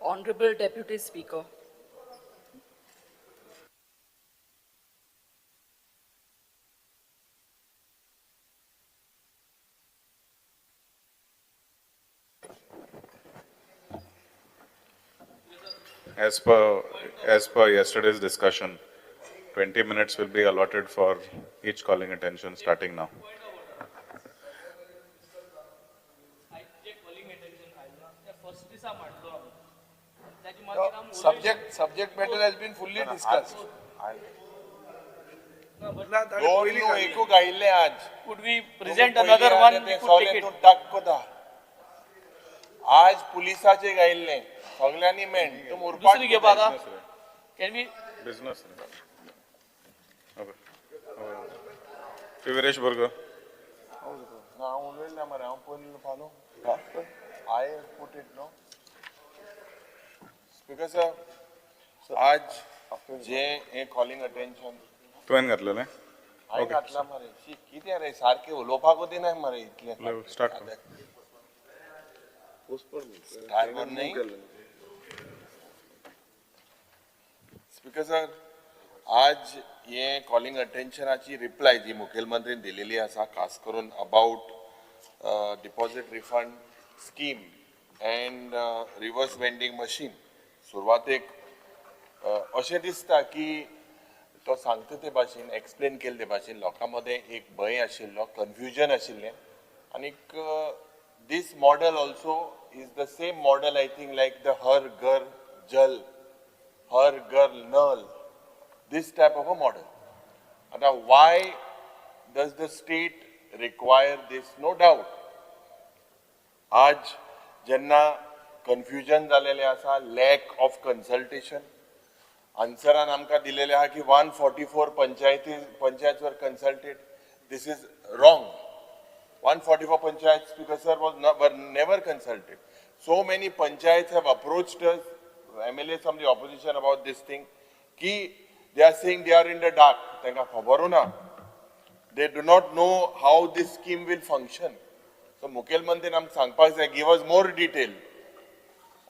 Honorable Deputy Speaker. As per yesterday's discussion, 20 minutes will be allotted for each calling attention starting now. Subject matter has been fully discussed. दोन न्हू एकू गायिल्ले आज. Could we present another one? We could take it. टाक कोता. आज पुलिसाचे गायिल्ले. सगळ्यांनी main. तुम उरपाट दूसरी के बाद can we? Business. Okay. Viresh Burger. ना उलवेल मरे हांव पयलीं follow. I put it no. Speaker sir, आज जे हे calling attention. तुवें घातलेलें? हांवें घातला मरे. कितें रे सारकें उलोवपाक दिनाय मरे इतलें. स्टार्ट टायमर नहीं. स्पीकर सर, आज ये कॉलिंग अटेंशनाची रिप्लाय जी मुखेलमंत्रीन दिलेली आसा खास करून about deposit refund scheme and reverse vending machine. सुरवातेक अशें दिसता की तो सांगता ते भाशेन एक्सप्लेन केले ते भाशेन लोकां मदें एक भंय आशिल्लो, कन्फ्युजन आशिल्लें आनीक this model also is the same model I think like the Har Ghar Jal, Har Ghar Nal, this type of a model. Now why does the state require this? No doubt. आज जेन्ना confusion जालेले आसा, lack of consultation, answeran आमकां दिलेले आहा की 144 panchayats were consulted. This is wrong. 144 panchayats, Speaker sir, were never consulted. So many panchayats have approached us, MLAs from the opposition about this thing, ki they are saying they are in the dark. They do not know how this scheme will function. So Mukhyamantri nam sangpak say, give us more detail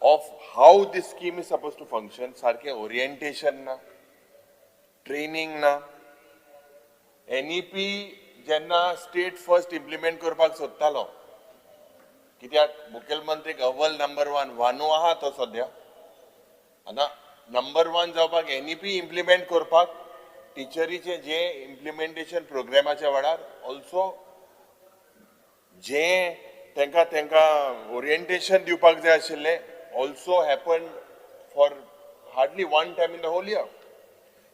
of how this scheme is supposed to function. Sarke orientation na, training na, NEP जेन्ना state first implement करपाक सोदतालो कित्याक मुखेलमंत्रीक अव्वल number 1 वानू आहा तो सद्या आतां number 1 जावपाक एनईपी इम्प्लिमेंट करपाक टिचरीचे जे इम्प्लिमेंटेशन प्रोग्रामाच्या वेळार ऑल्सो जे तेंका ओरिएंटेशन दिवपाक जाय आशिल्लें also happened for hardly one time in the whole year.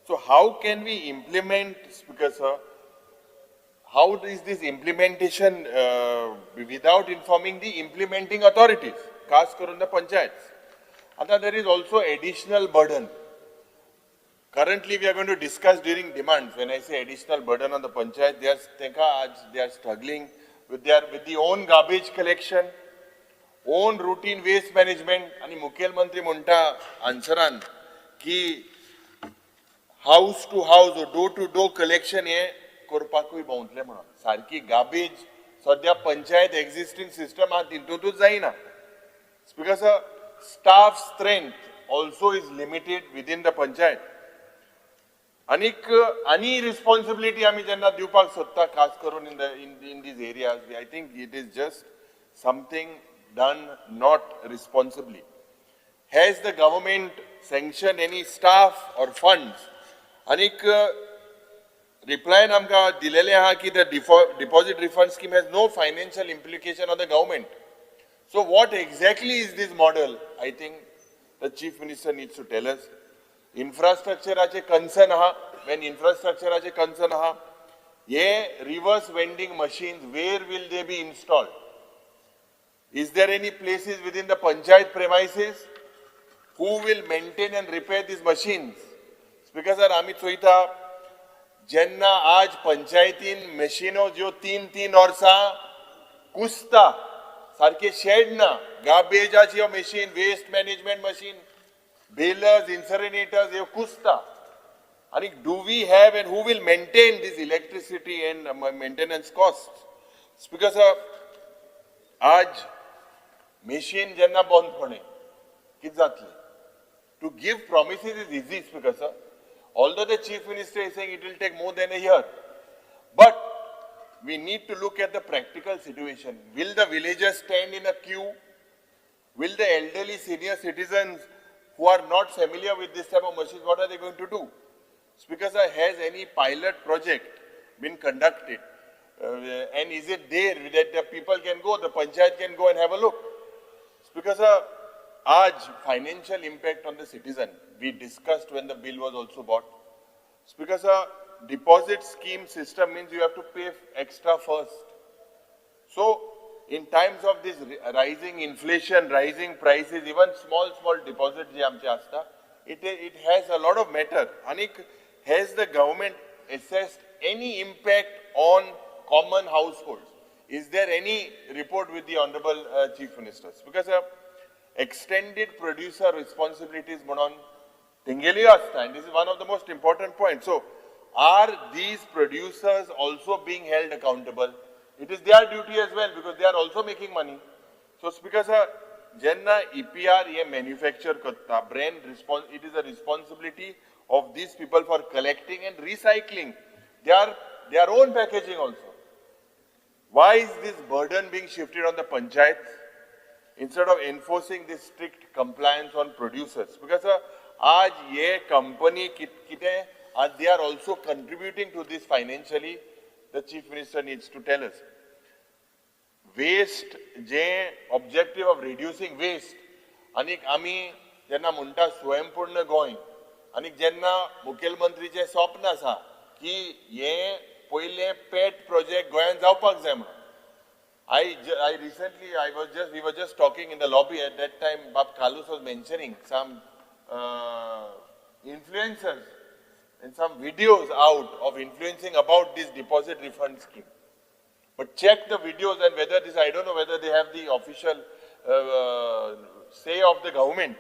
So how can we implement, speaker sir, how is this implementation without informing the implementing authorities, खास करून the panchayats? Now there is also additional burden. Currently we are going to discuss during demands. When I say additional burden on the panchayat, they are struggling with the own garbage collection, own routine waste management. आणि मुखेलमंत्री म्हणटा answeran की house to house or door to door collection हे करपाकूय भोंवतले म्हणून सारकी garbage सद्या panchayat existing system आहा तितूंतूच जायना. Speaker sir, staff strength also is limited within the panchayat आनीक आनी रिस्पॉन्सिबिलिटी आमी जेन्ना दिवपाक सोदता खास करून in these areas, I think it is just something done not responsibly. Has the government sanction any staff और फंड्स? आनीक reply आमकां दिलेले आहा की the deposit refund scheme has no financial implication on the government. So what exactly is this model? I think the Chief Minister needs to tell us. Infrastructure concern aha. When infrastructure concern aha, ye reverse vending machines, where will they be installed? Is there any places within the panchayat premises? Who will maintain and repair these machines? Speaker sir, आमी चोयता जेन्ना आज पंचायतीन मशीनो ज्यो 3-3 वर्सां कुसता सारखे shed ना, गार्बेजाची machine, waste management machine, balers, incinerators ह्यो कुसता आनी do we have and who will maintain this electricity and maintenance cost? Speaker sir, आज मशीन जेन्ना बंद पडे कितें जातलें? To give promises is easy, Speaker sir. Although the Chief Minister is saying it will take more than a year, but we need to look at the practical situation. Will the villagers stand in a queue? Will the elderly senior citizens who are not familiar with this type of machines, what are they going to do? Speaker sir, has any pilot project been conducted? And is it there that the people can go, the panchayat can go and have a look? Speaker sir, आज financial impact on the citizen, we discussed when the bill was also bought. Speaker sir, deposit scheme system means you have to pay extra first. So, in times of this rising inflation, rising prices, even small deposits जे आमचे असता, it has a lot of matter. And has the government assessed any impact on common households? Is there any report with the Honorable Chief Minister? Because extended producer responsibilities म्हणून तेंगेली असता, and this is one of the most important points. So, are these producers also being held accountable? It is their duty as well because they are also making money. So, Speaker sir, jenna EPR ye manufacture करता, it is a responsibility of these people for collecting and recycling their own packaging also. Why is this burden being shifted on the panchayats instead of enforcing this strict compliance on producers? Because आज ये company किते, आज they are also contributing to this financially. The Chief Minister needs to tell us. Waste, J objective of reducing waste, आणि आम्ही जेन्ना म्हणटा स्वयंपूर्ण गोंय, आणि जेन्ना मुखेलमंत्रीचे स्वप्न आसा की हे पहिले पेट प्रोजेक्ट गोंयांत जावपाक जाय म्हणून. We were just talking in the lobby at that time. Bab Khalus was mentioning some influencers and some videos out of influencing about this deposit refund scheme. But check the videos and whether this, I don't know whether they have the official say of the government.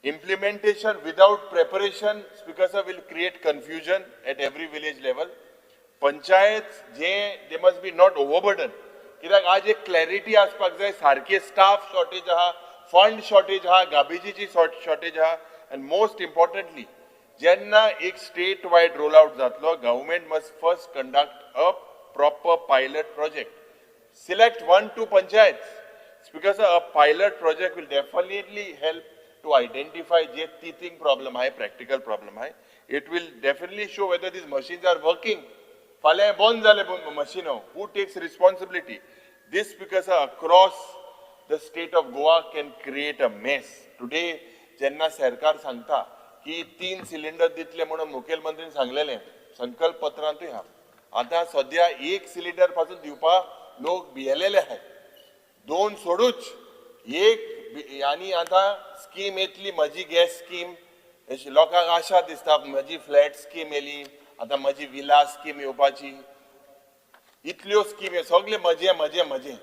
Implementation without preparation, Speaker sir, will create confusion at every village level. Panchayats, they must be not overburdened. कित्याक आज एक clarity आसपाक जाय, सारखे staff shortage आहा, fund shortage आहा, गार्बेजीची shortage आहा, and most importantly, जेन्ना एक स्टेट वाइड रोल आउट जातलो, government must first conduct a proper pilot project. Select 1-2 panchayats. Because a pilot project will definitely help to identify the teething problem hai, practical problem hai. It will definitely show whether these machines are working. Phale bon jale machine, who takes responsibility? This because across the state of Goa can create a mess. Today, jenna सरकार सांगता की 3 cylinder दितले म्हणून मुखेलमंत्रीन सांगलेले संकल्प पत्रांतूय हा. आता सध्या 1 cylinder पासून दिवपा लोक भियेलेले आहेत. 2 सोडूच, 1 आणि आता स्कीम येतली माझी गॅस स्कीम, लोकांक आशा दिसता माझी फ्लॅट स्कीम येली, आता माझी विला स्कीम येवपाची, इतल्यो स्कीम सगळे मजे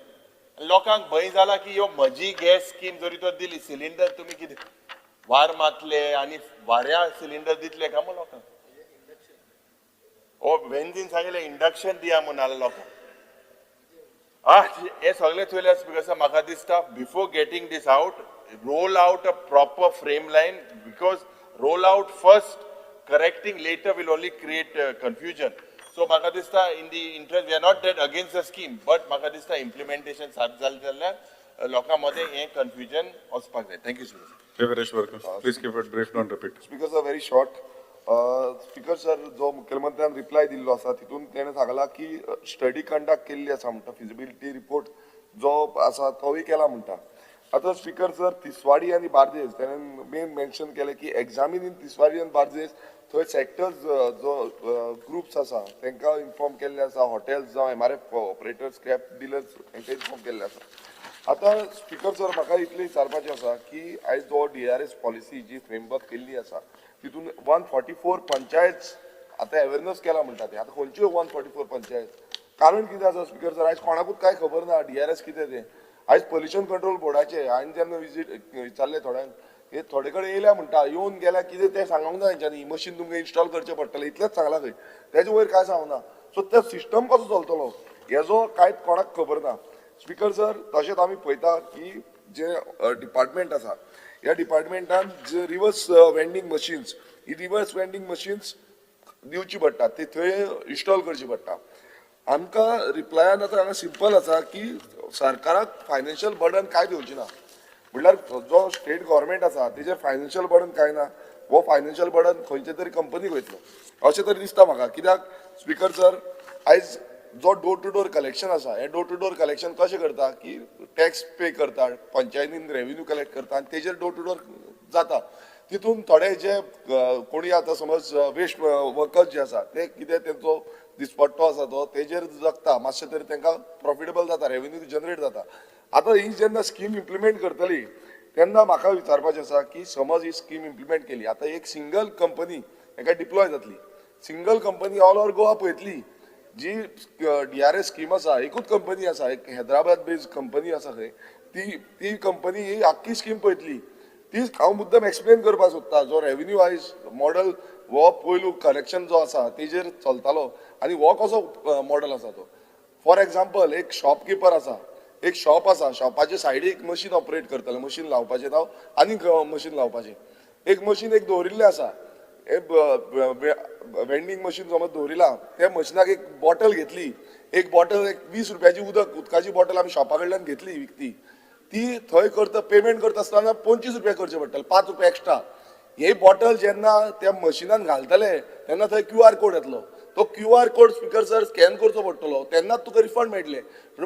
लोकांक भंय जाला की ह्यो म्हजी गॅस स्कीम जरी तर दिली, सिलिंडर तुम्ही कितें वार मातले आणि वाऱ्या सिलिंडर दितले का मग लोकांक? ओ वेंजीन सांगितले इंडक्शन दिया म्हणून आले लोकांक. हे सगळे चोयल्यास बिकॉज म्हाका दिसता before getting this out, roll out a proper frame line, because roll out first, correcting later will only create confusion. So म्हाका दिसता in the interest, we are not that against the scheme, but म्हाका दिसता implementation सारखं जालें जाल्यार लोकांमध्ये हे confusion वचपाक जाय. Thank you, sir. Devaresh Varghese, please keep it brief, don't repeat. Speaker sir, very short. Speaker sir, जो मुख्यमंत्र्यान रिप्लाय दिल्लो आसा तितून तेणें सांगला की स्टडी कंडक्ट केल्ली आसा म्हणटा, फिजिबिलिटी रिपोर्ट जो आसा तोय केला म्हणटा. आता स्पीकर सर, तिसवाडी आनी बार्देस तेणें मेन मेन्शन केलें की एग्जामीन इन तिसवाडी आनी बार्देस थंय सेक्टर्स जो ग्रुप्स आसा तांकां इन्फॉर्म केल्ले आसा, हॉटेल्स जावं MRF ऑपरेटर्स, स्क्रॅप डिलर्स तांकां इन्फॉर्म केल्ले आसा. आता स्पीकर सर, म्हाका इतलें विचारपाचें आसा की आयज जो DRS पॉलिसी जी फ्रेमवर्क केल्ली आसा तितून 144 पंचायत आता अवेअरनेस केला म्हणटा ते. आता खंयच्यो 144 पंचायत? कारण कितें आसा स्पीकर सर, आयज कोणाकूच कांय खबर ना DRS कितें तें. आयज पोल्युशन कंट्रोल बोर्डाचे हांवें जेन्ना विचारलें थोड्यांक, हे थोडे कडेन येयल्या म्हणटा, येवन गेल्या कितें तें सांगूंक ना तेंच्यांनी, मशीन तुमकां इन्स्टॉल करचें पडटलें इतलेंच सांगलां खंय, तेजे वयर कांय सांगना. सो तो सिस्टम कसो चलतलो हेजो कांयच कोणाक खबर ना. स्पीकर सर, तशेंच आमी पळयता की जे डिपार्टमेंट आसा ह्या डिपार्टमेंटान जे रिवर्स वेंडिंग मशीन्स ही रिवर्स वेंडिंग मशीन्स दिवची पडटा ती थंय इन्स्टॉल करची पडटा आमकां रिप्लायान आतां हांगा सिंपल आसा की सरकाराक फायनान्शियल बर्डन काय दिवची ना म्हणल्यार जो स्टेट गव्हर्मेंट आसा तेजेर फायनान्शियल बर्डन काय ना हो फायनान्शियल बर्डन खंयचे तरी कंपनीक वयतलो अशें तरी दिसता म्हाका कित्याक स्पीकर सर आयज जो डोर टू डोर कलेक्शन आसा हे डोर टू डोर कलेक्शन कशें करता की टॅक्स पे करता पंचायतीन रेव्हेन्यू कलेक्ट करता आनी तेजेर डोर टू डोर जाता तितून थोडे जे कोणी आतां समज वेस्ट वर्कर्स जे आसा ते कितें तेंचो दिसपट्टो आसा तो तेजेर जगता मातशें तरी तांकां प्रॉफिटेबल जाता रेव्हेन्यू जनरेट जाता आतां ही जेन्ना स्कीम इम्प्लिमेंट करतली तेन्ना म्हाका विचारपाचें आसा की समज ही स्कीम इम्प्लिमेंट केली आतां एक सिंगल कंपनी हाका डिप्लॉय जातली single company all over Goa पळयतली जी DRS स्कीम आसा एकूच कंपनी आसा एक हैदराबाद बेस्ड कंपनी आसा खंय ती कंपनी ही आख्खी स्कीम पळयतली ती हांव मुद्दम एक्सप्लेन करपाक सोदता जो रेव्हेन्यू वायज मॉडल हो पयलू कलेक्शन जो आसा तेजेर चलतालो आनी हो कसो मॉडल आसा तो फॉर एग्जाम्पल एक शॉपकीपर आसा एक शॉप आसा शॉपाच्या सायडीक मशीन ऑपरेट करतले मशीन लावपाचें नांव आनीक मशीन लावपाचें एक मशीन एक दवरिल्लें आसा वेंडिंग मशीन समज दवरिला त्या मशिनाक एक बॉटल घेतली एक बॉटल एक 20 रुपयाची उदकाची बॉटल आमी शॉपा कडल्यान घेतली विकती ती थंय करता पेमेंट करता आसतना 25 रुपया करचे पडटले 5 रुपया एक्स्ट्रा हे बॉटल जेन्ना त्या मशिनान घालतले तेन्ना थंय QR कोड येतलो तो QR code speaker sir scan करचो पडटलो तेन्नाच तुका रिफंड मेळटले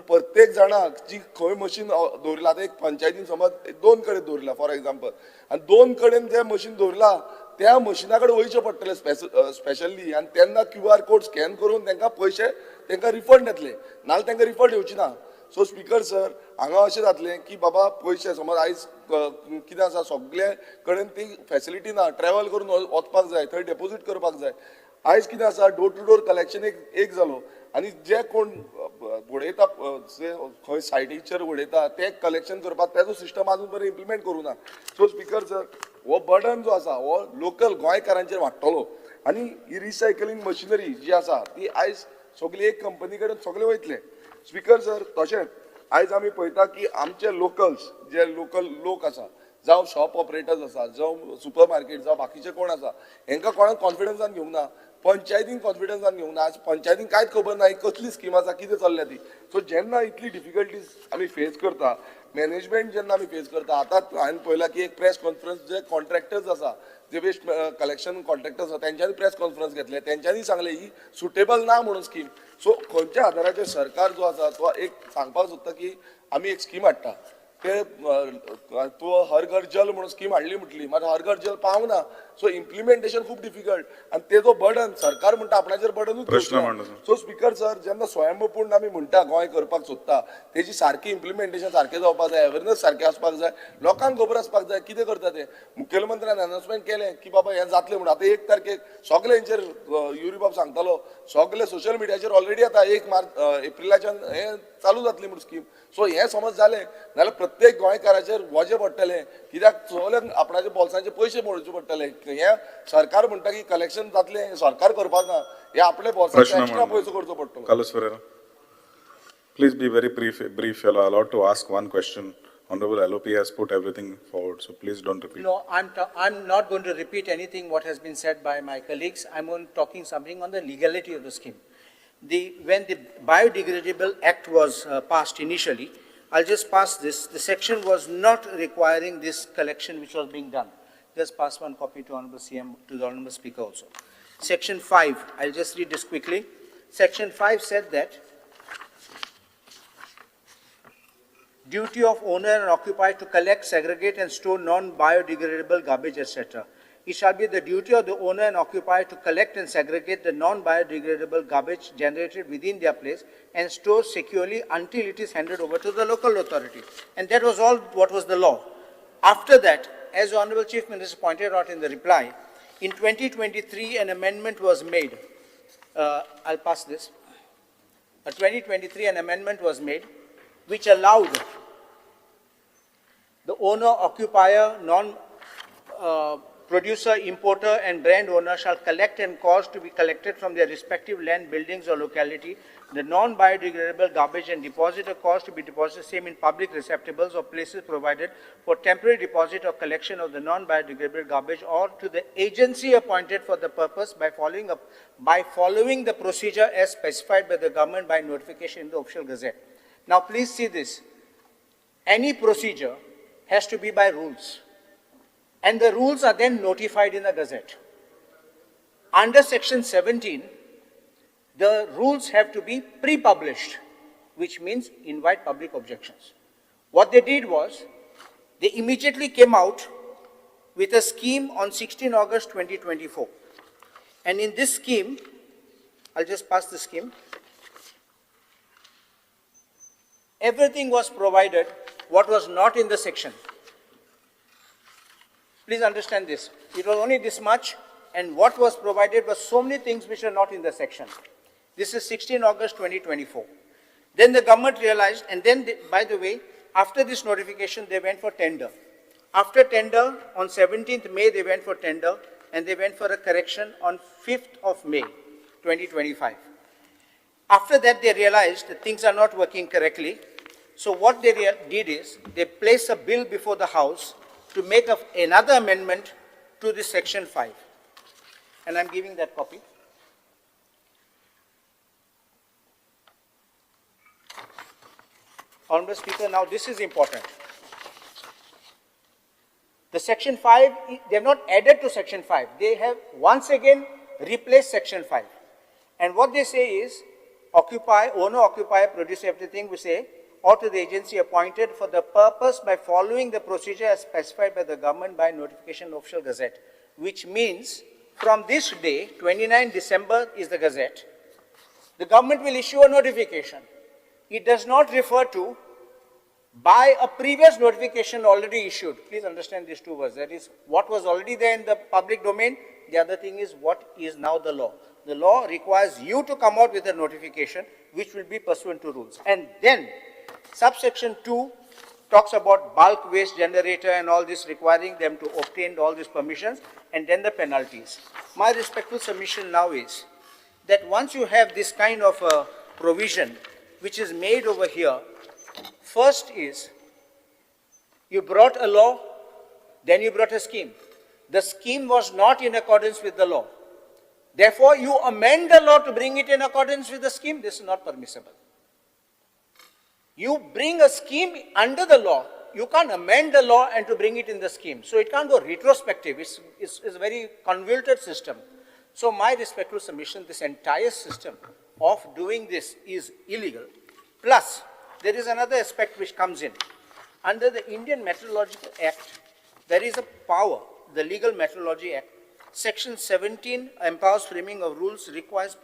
प्रत्येक जाणाक जी खंय मशीन दवरिला आतां एक पंचायतीन समज 2 कडेन दवरिला फॉर एग्जाम्पल आनी 2 कडेन जें मशीन दवरिला त्या मशिना कडेन वयचे पडटले स्पेशली आनी तेन्ना QR कोड स्कॅन करून तांकां पयशे तांकां रिफंड येतले नाल्यार तांकां रिफंड येवची ना सो स्पीकर सर हांगा अशें जातलें की बाबा पयशे समज आयज कितें आसा सगळे कडेन ती फेसिलिटी ना ट्रॅव्हल करून वचपाक जाय थंय डेपोजीट करपाक जाय आयज कितें आसा डोर टू डोर कलेक्शन एक जालो आनी जे कोण उडयता खंय सायटीचेर उडयता ते कलेक्शन करपाक तेजो सिस्टम आजून पर्यंत इम्प्लिमेंट करूं ना सो स्पीकर सर हो बर्डन जो आसा हो लोकल गोंयकारांचेर वाडटलो आनी ही रिसायकलिंग मशिनरी जी आसा ती आयज सगळी एक कंपनी कडेन सगळे वयतले स्पीकर सर तशेंच आयज आमी पळयता की आमचे लोकल्स जे लोकल लोक आसा जावं शॉप ऑपरेटर्स आसा जावं सुपर मार्केट जावं बाकीचे कोण आसा हांकां कोणाक कॉन्फिडन्सान घेवंक ना पंचायतीन कॉन्फिडन्सान घेवंक ना आज पंचायतीन कांयच खबर ना ही कसली स्कीम आसा कितें चल्ल्या ती सो जेन्ना इतली डिफिकल्टीज आमी फेस करता मॅनेजमेंट जेन्ना आमी फेस करता आतां हांवें पळयलां की एक प्रेस कॉन्फरन्स जे कॉन्ट्रॅक्टर्स आसा जे वेस्ट कलेक्शन कॉन्ट्रॅक्टर्स आसा तेंच्यांनी प्रेस कॉन्फरन्स घेतले तेंच्यांनी सांगलें ही सुटेबल ना म्हणून स्कीम सो खंयच्या आदाराचेर सरकार जो आसा तो एक सांगपाक सोदता की आमी एक स्कीम हाडटा ते तो हर घर जल म्हणून स्कीम हाडली म्हटली मात हर घर जल पावंक ना सो इम्प्लिमेंटेशन खूब डिफिकल्ट आनी तेजो बर्डन सरकार म्हणटा आपणाचेर बर्डनूच सो स्पीकर सर जेन्ना स्वयंपूर्ण आमी म्हणटा गोंय करपाक सोदता तेजी सारकी इम्प्लिमेंटेशन सारकें जावपाक जाय अवेरनस सारकें आसपाक जाय लोकांक खबर आसपाक जाय कितें करता ते मुखेलमंत्र्यान अनाउन्समेंट केलें की बाबा हें जातलें म्हणून आतां 1 तारखेक सगळे हेंचेर युरिबाब सांगतालो सगळे सोशल मिडियाचेर ऑलरेडी आतां 1 एप्रिलाच्यान हें चालू जातली म्हणून स्कीम सो हें समज जालें जाल्यार प्रत्येक गोंयकाराचेर वजें पडटलें कित्याक सगळ्यांक आपणाच्या बॉल्सांचे पयशे मोडचे पडटले हे सरकार म्हणटा की कलेक्शन जातलें हें सरकार करपाक ना हे आपले बॉल्सांचे एक्स्ट्रा पयसो करचो पडटलो Carlos Ferreira. Please be very brief. You are allowed to ask one question. Honorable LOP has put everything forward, so please don't repeat. No, I'm not going to repeat anything what has been said by my colleagues. I'm only talking something on the legality of the scheme. When the Biodegradable Act was passed initially, I'll just pass this. The section was not requiring this collection which was being done. Just pass one copy to Honorable CM, to the Honorable Speaker also. Section 5, I'll just read this quickly. Section 5 said that duty of owner and occupier to collect, segregate and store non-biodegradable garbage, etc. It shall be the duty of the owner and occupier to collect and segregate the non-biodegradable garbage generated within their place and store securely until it is handed over to the local authority. And that was all what was the law. After that, as the Honorable Chief Minister pointed out in the reply, in 2023 an amendment was made. I'll pass this. In 2023 an amendment was made which allowed the owner, occupier, producer, importer and brand owner shall collect and cause to be collected from their respective land, buildings or locality The non-biodegradable garbage and deposit are caused to be deposited same in public receptacles or places provided for temporary deposit or collection of the non-biodegradable garbage or to the agency appointed for the purpose by following the procedure as specified by the government by notification in the official gazette. Now please see this. Any procedure has to be by rules, and the rules are then notified in the gazette. Under section 17, the rules have to be pre-published, which means invite public objections. What they did was, they immediately came out with a scheme on 16 August 2024. And in this scheme, I'll just pass the scheme. Everything was provided, what was not in the section. Please understand this. It was only this much, and what was provided was so many things which are not in the section. This is 16 August 2024. Then the government realized, and then, by the way, after this notification, they went for tender. After tender, on 17th May, they went for tender, and they went for a correction on 5th of May, 2025. After that, they realized that things are not working correctly. So what they did is, they placed a bill before the House to make another amendment to this section 5. And I'm giving that copy. Honorable Speaker, now this is important. The section 5, they have not added to section 5. They have once again replaced section 5. And what they say is, owner, occupier, produce everything, we say, or to the agency appointed for the purpose by following the procedure as specified by the government by notification of official gazette. Which means, from this day, 29 December is the gazette, the government will issue a notification. It does not refer to by a previous notification already issued. Please understand these two words. That is what was already there in the public domain. The other thing is what is now the law. The law requires you to come out with a notification which will be pursuant to rules. And then subsection 2 talks about bulk waste generator and all this, requiring them to obtain all these permissions, and then the penalties. My respectful submission now is that once you have this kind of a provision which is made over here, first is, you brought a law, then you brought a scheme. The scheme was not in accordance with the law. Therefore, you amend the law to bring it in accordance with the scheme. This is not permissible. You bring a scheme under the law. You can't amend the law and to bring it in the scheme. So it can't go retrospective. It's a very convoluted system. So my respectful submission, this entire system of doing this is illegal. Plus, there is another aspect which comes in. Under the Indian Meteorological Act, there is a power, the Legal Meteorology Act, Section 17 empowers framing of rules, requires,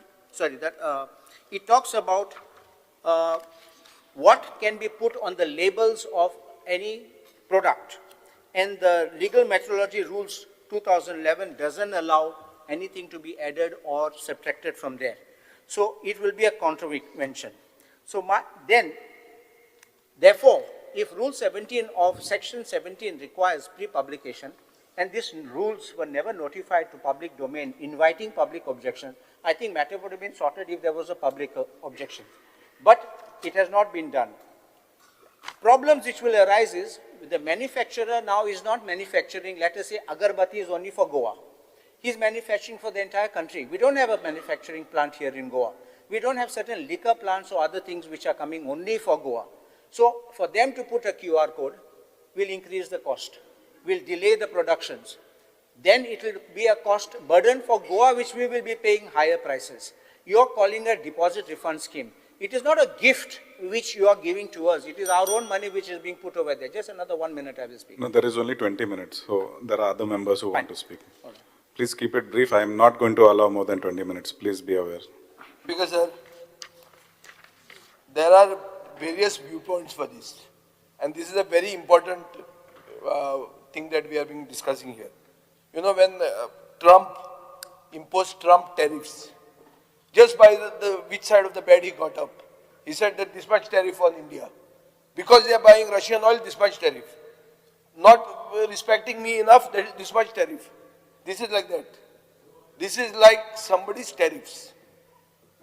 it talks about what can be put on the labels of any product. And the Legal Meteorology Rules 2011 doesn't allow anything to be added or subtracted from there. So it will be a contravention. So therefore, if Rule 17 of Section 17 requires pre-publication, and these rules were never notified to public domain, inviting public objection, I think matter would have been sorted if there was a public objection. But it has not been done. Problems which will arise is, the manufacturer now is not manufacturing, let us say, agarbatti is only for Goa. He's manufacturing for the entire country. We don't have a manufacturing plant here in Goa. We don't have certain liquor plants or other things which are coming only for Goa. So for them to put a QR code will increase the cost, will delay the productions. Then it will be a cost burden for Goa, which we will be paying higher prices. You are calling a deposit refund scheme. It is not a gift which you are giving to us. It is our own money which is being put over there. Just another 1 minute I will speak. No, there is only 20 minutes, so there are other members who want to speak. All right. Please keep it brief. I am not going to allow more than 20 minutes. Please be aware. Because, sir, there are various viewpoints for this. And this is a very important thing that we have been discussing here. You know, when Trump imposed Trump tariffs, just by which side of the bed he got up, he said that this much tariff on India. Because they are buying Russian oil, this much tariff. Not respecting me enough, that is this much tariff. This is like that. This is like somebody's tariffs.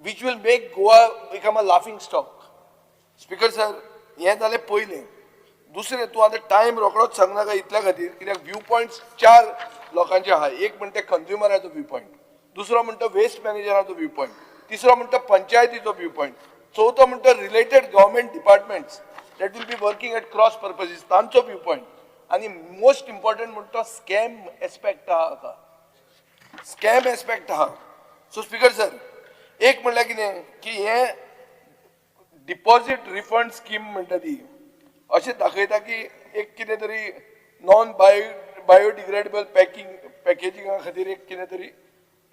which will make Goa become a laughing stock. Speaker sir, हे जालें पयलें. दुसरें तूं आतां time रोखडोच सांगनाका इतल्या खातीर कित्याक view points 4 लोकांचे आहा. एक म्हणटा कंज्युमराचो व्यू पॉयंट, दुसरो म्हणटा वेस्ट मॅनेजराचो व्यू पॉयंट, तिसरो म्हणटा पंचायतीचो व्यू पॉयंट, चवथो म्हणटा related government departments that will be working at cross purposes तांचो व्यू पॉयंट, आनी मोस्ट इम्पॉर्टंट म्हणटा स्कॅम एस्पेक्ट आहा हाका. स्कॅम एस्पेक्ट आहा. सो स्पीकर सर, एक म्हणल्यार कितें की हे डिपॉझिट रिफंड स्कीम म्हणटा ती अशें दाखयता की एक कितें तरी नॉन बायोडिग्रेडेबल पॅकेजिंगा खातीर एक कितें तरी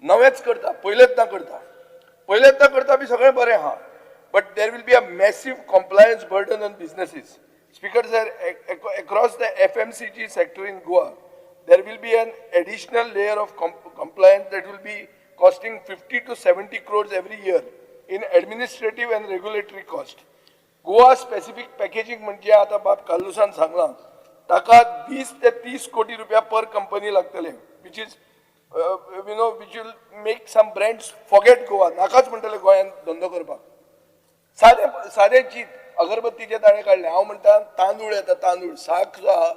नवेंच करता, पहिल्यांदा करता बी सगळें बरें आहा, but there will be a massive compliance burden on businesses. Speaker sir, across the FMCG sector in Goa, there will be an additional layer of compliance that will be costing 50 to 70 crores every year in administrative and regulatory cost. Goa specific packaging म्हणजे आता बाब कालुसान सांगला ताका 20 ते 30 कोटी रुपया पर company लागतले, which is which will make some brands forget Goa. नाकाच म्हणटले गोंयांत धंदो करपाक. सादे चीत अगरबत्तीचे दाणे काढले. हांव म्हणटा तांदूळ येता, तांदूळ साक जो आहा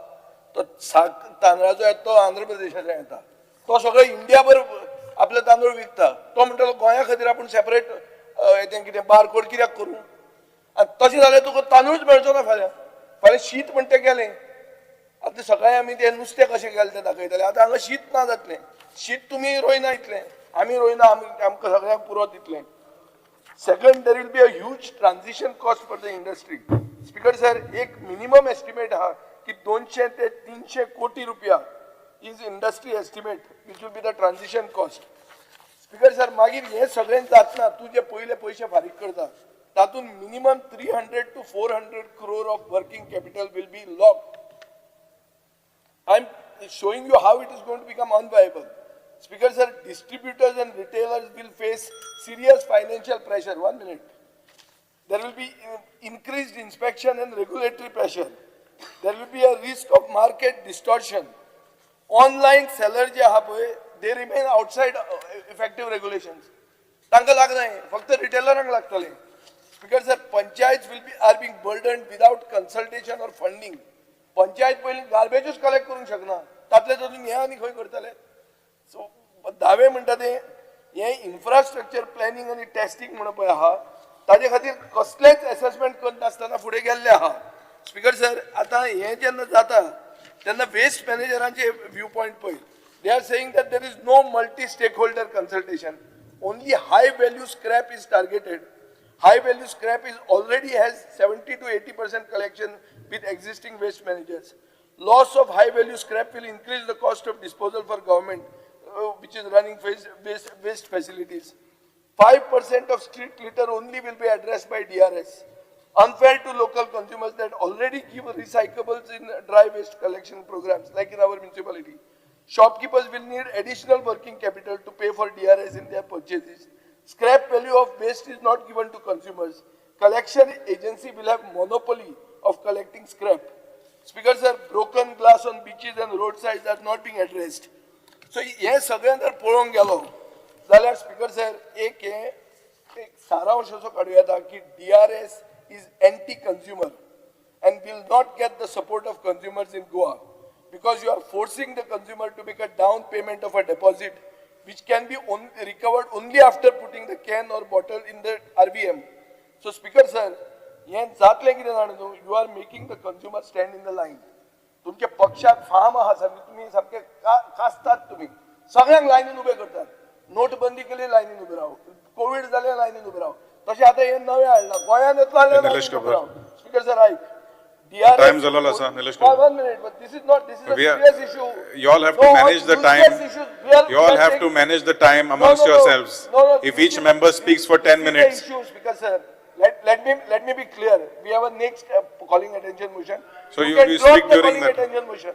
तो साक तांदळाचो येता तो आंध्र प्रदेशाचो येता, तो सगळो इंडियाभर आपले तांदूळ विकता. तो म्हणटलो गोंया खातीर आपूण सेपरेट हें कितें बारकोड कित्याक करूं. आनी तशें जाल्यार तुका तांदूळच मेळचो ना फाल्यां शीत म्हणटा गेलें. आतां सकाळीं आमी तें नुस्तें कशें गेलें तें दाखयताले, आतां हांगा शीत ना जातलें. शीत तुमी रोयना इतलें, आमी रोयना, आमकां सगळ्यांक पुरो दितलें. Second, there will be a huge transition cost for the industry. Speaker sir, एक minimum estimate हा कि 200 ते 300 कोटी रुपया is industry estimate, which will be the transition cost. Speaker sir, मागीर हे सगळें जातना तू जे पयले पैसे फारीक करता तातून minimum 300 to 400 crore of working capital will be locked. I'm showing you how it is going to become unviable. Speaker sir, distributors and retailers will face serious financial pressure. 1 minute. There will be increased inspection and regulatory pressure. There will be a risk of market distortion. Online sellers जे आहा पळय, they remain outside effective regulations. तांकां लागना, फक्त रिटेलरांक लागतले. Speaker sir, panchayats are being burdened without consultation or funding. Panchayat पयली गार्बेजूच collect करूंक शकना, तातले तातून हे आनी खंय करतले. सो दावे म्हणटा ते हे इन्फ्रास्ट्रक्चर प्लॅनिंग आणि टेस्टिंग म्हणून पळय आहा ताजे खातीर कसलेच असेसमेंट करनासतना फुडें गेल्ले आहा. स्पीकर सर, आतां हे जेन्ना जाता तेन्ना वेस्ट मॅनेजरांचे व्यू पॉयंट पळय, they are saying that there is no multi stakeholder consultation, only high value scrap is targeted. High value scrap is already has 70 to 80% collection with existing waste managers. Loss of high value scrap will increase the cost of disposal for government, which is running waste facilities. 5% of street litter only will be addressed by DRS. Unfair to local consumers that already give recyclables in dry waste collection programs like in our municipality. Shopkeepers will need additional working capital to pay for DRS in their purchases. Scrap value of waste is not given to consumers. Collection agency will have monopoly of collecting scrap. Speaker sir, broken glass on beaches and roadsides are not being addressed. So हे सगळ्यां जर पळोवंक गेलो जाल्यार speaker sir एक सारांश असो काडूं येता की DRS is anti-consumer and will not get the support of consumers in Goa because you are forcing the consumer to make a down payment of a deposit which can be recovered only after putting the can or bottle in the RVM. So Speaker sir, हे जातले कितें जाणा तूं, you are making the consumer stand in the line. तुमच्या पक्षाक form आहा सारके, तुमी सारके कास्तात, तुमी सगळ्यांक लायनीन उबे करतात. नोटबंदी केली लायनीन उबे राव, कोविड जाले लायनीन उबे राव, तशें आतां हे नवें हाडला गोंयांत येतलो लायनीन उबे राव. स्पीकर सर, आयक Time zalala sir, Nilesh Kapoor. 1 minute, but this is a serious issue. You all have to manage the time. You all have to manage the time amongst yourselves. If each member speaks for 10 minutes. Speaker sir, let me be clear. We have a next calling attention motion. So you can speak drop the during calling that. attention motion.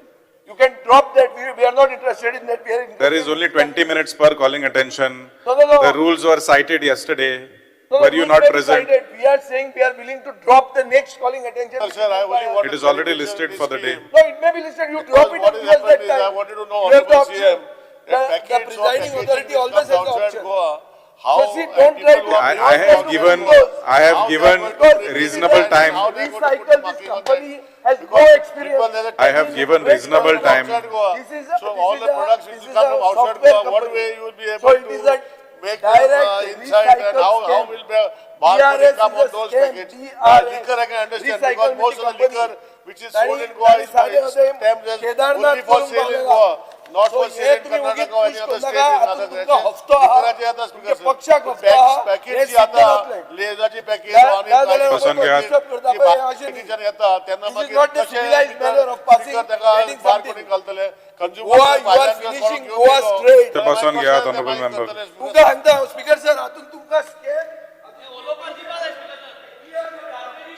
You can drop that. We are not interested in that. We are interested. There is only 20 minutes per calling attention. No. The rules were cited yesterday. No, Were you not present? Decided. We are saying we are willing to drop the next calling attention. Sir, I only want It is already listed for the day. No, it may be listed. You drop it What at is that happening is time. I wanted to know, You have the Honorable option. CM, The packets of presiding packaging authority which always comes has the outside option. Goa, how So see, don't try people to- who are I have beyond given, those, I have how they given are going to reasonable recycle, time. how they are going to put Recycle, this marking on company that. has no Because experience. people, there's a I have tendency given to reasonable from time. outside Goa. This is So all the products which this will is come a from outside software Goa, what company. way you will be So able it is a to make them direct inside and how recycle will scheme. the barcode DRS come is on a those scam. packets? DRS. Liquor I can understand because Recycle most of the company. liquor which is sold in Goa Tani is सारे होते हैं, stamped as Kedarnath only for करून sale in पावलेला. Goa, not So for hey sale in तुम्ही Karnataka उगीच or any push other करू state नका. in आता other तुमचा states. हफ्ता हा, लिकराचे आता तुमच्या speakers. पक्षाक हफ्ता हा, हे पॅकेटची आता सिद्धनाथले. लेजाची पॅकेट त्या- आणि त्या जाल्यार पसंत उगीच घ्या. disturb करता पळय, हे अशें न्ही. टीचर येता तेन्ना This is मागीर not the कशें civilized manner of passing, getting बारकोडीन something. घालतले Goa, you are finishing Goa straight. ते पसंत घ्या, honorable member. तुमकां सांगता स्पीकर सर हातून तुमकां scam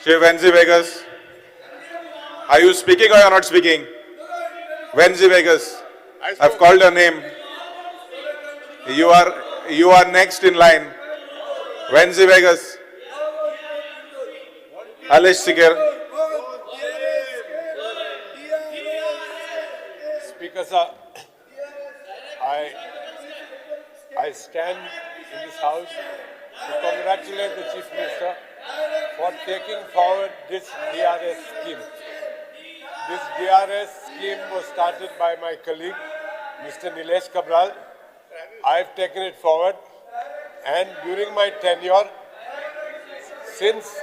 Chief Wenzy Vegas, are you speaking or you are not speaking? Wenzy Vegas, I've called your name. You are next in line. Wenzy Vegas. Alish Sikir. Speaker sir, I stand in this house to congratulate the Chief Minister for taking forward this DRS scheme. This DRS scheme was started by my colleague, Mr. Nilesh Cabral. I've taken it forward, and during my tenure, since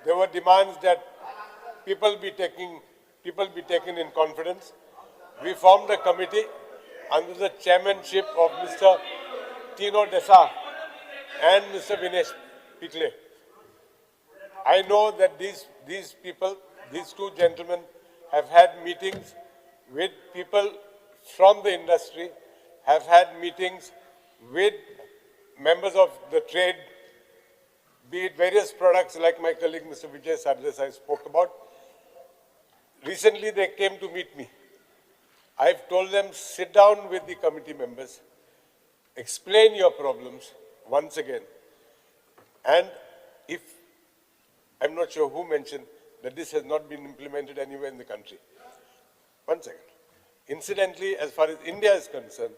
there were demands that people be taken in confidence, we formed a committee under the chairmanship of Mr. Tino Desa and Mr. Vinesh Pikle. I know that these people, these two gentlemen, have had meetings with people from the industry, have had meetings with members of the trade, be it various products like my colleague Mr. Vijay Sardesai spoke about. Recently they came to meet me. I've told them, sit down with the committee members, explain your problems once again. And if, I'm not sure who mentioned that this has not been implemented anywhere in the country. One second. Incidentally, as far as India is concerned,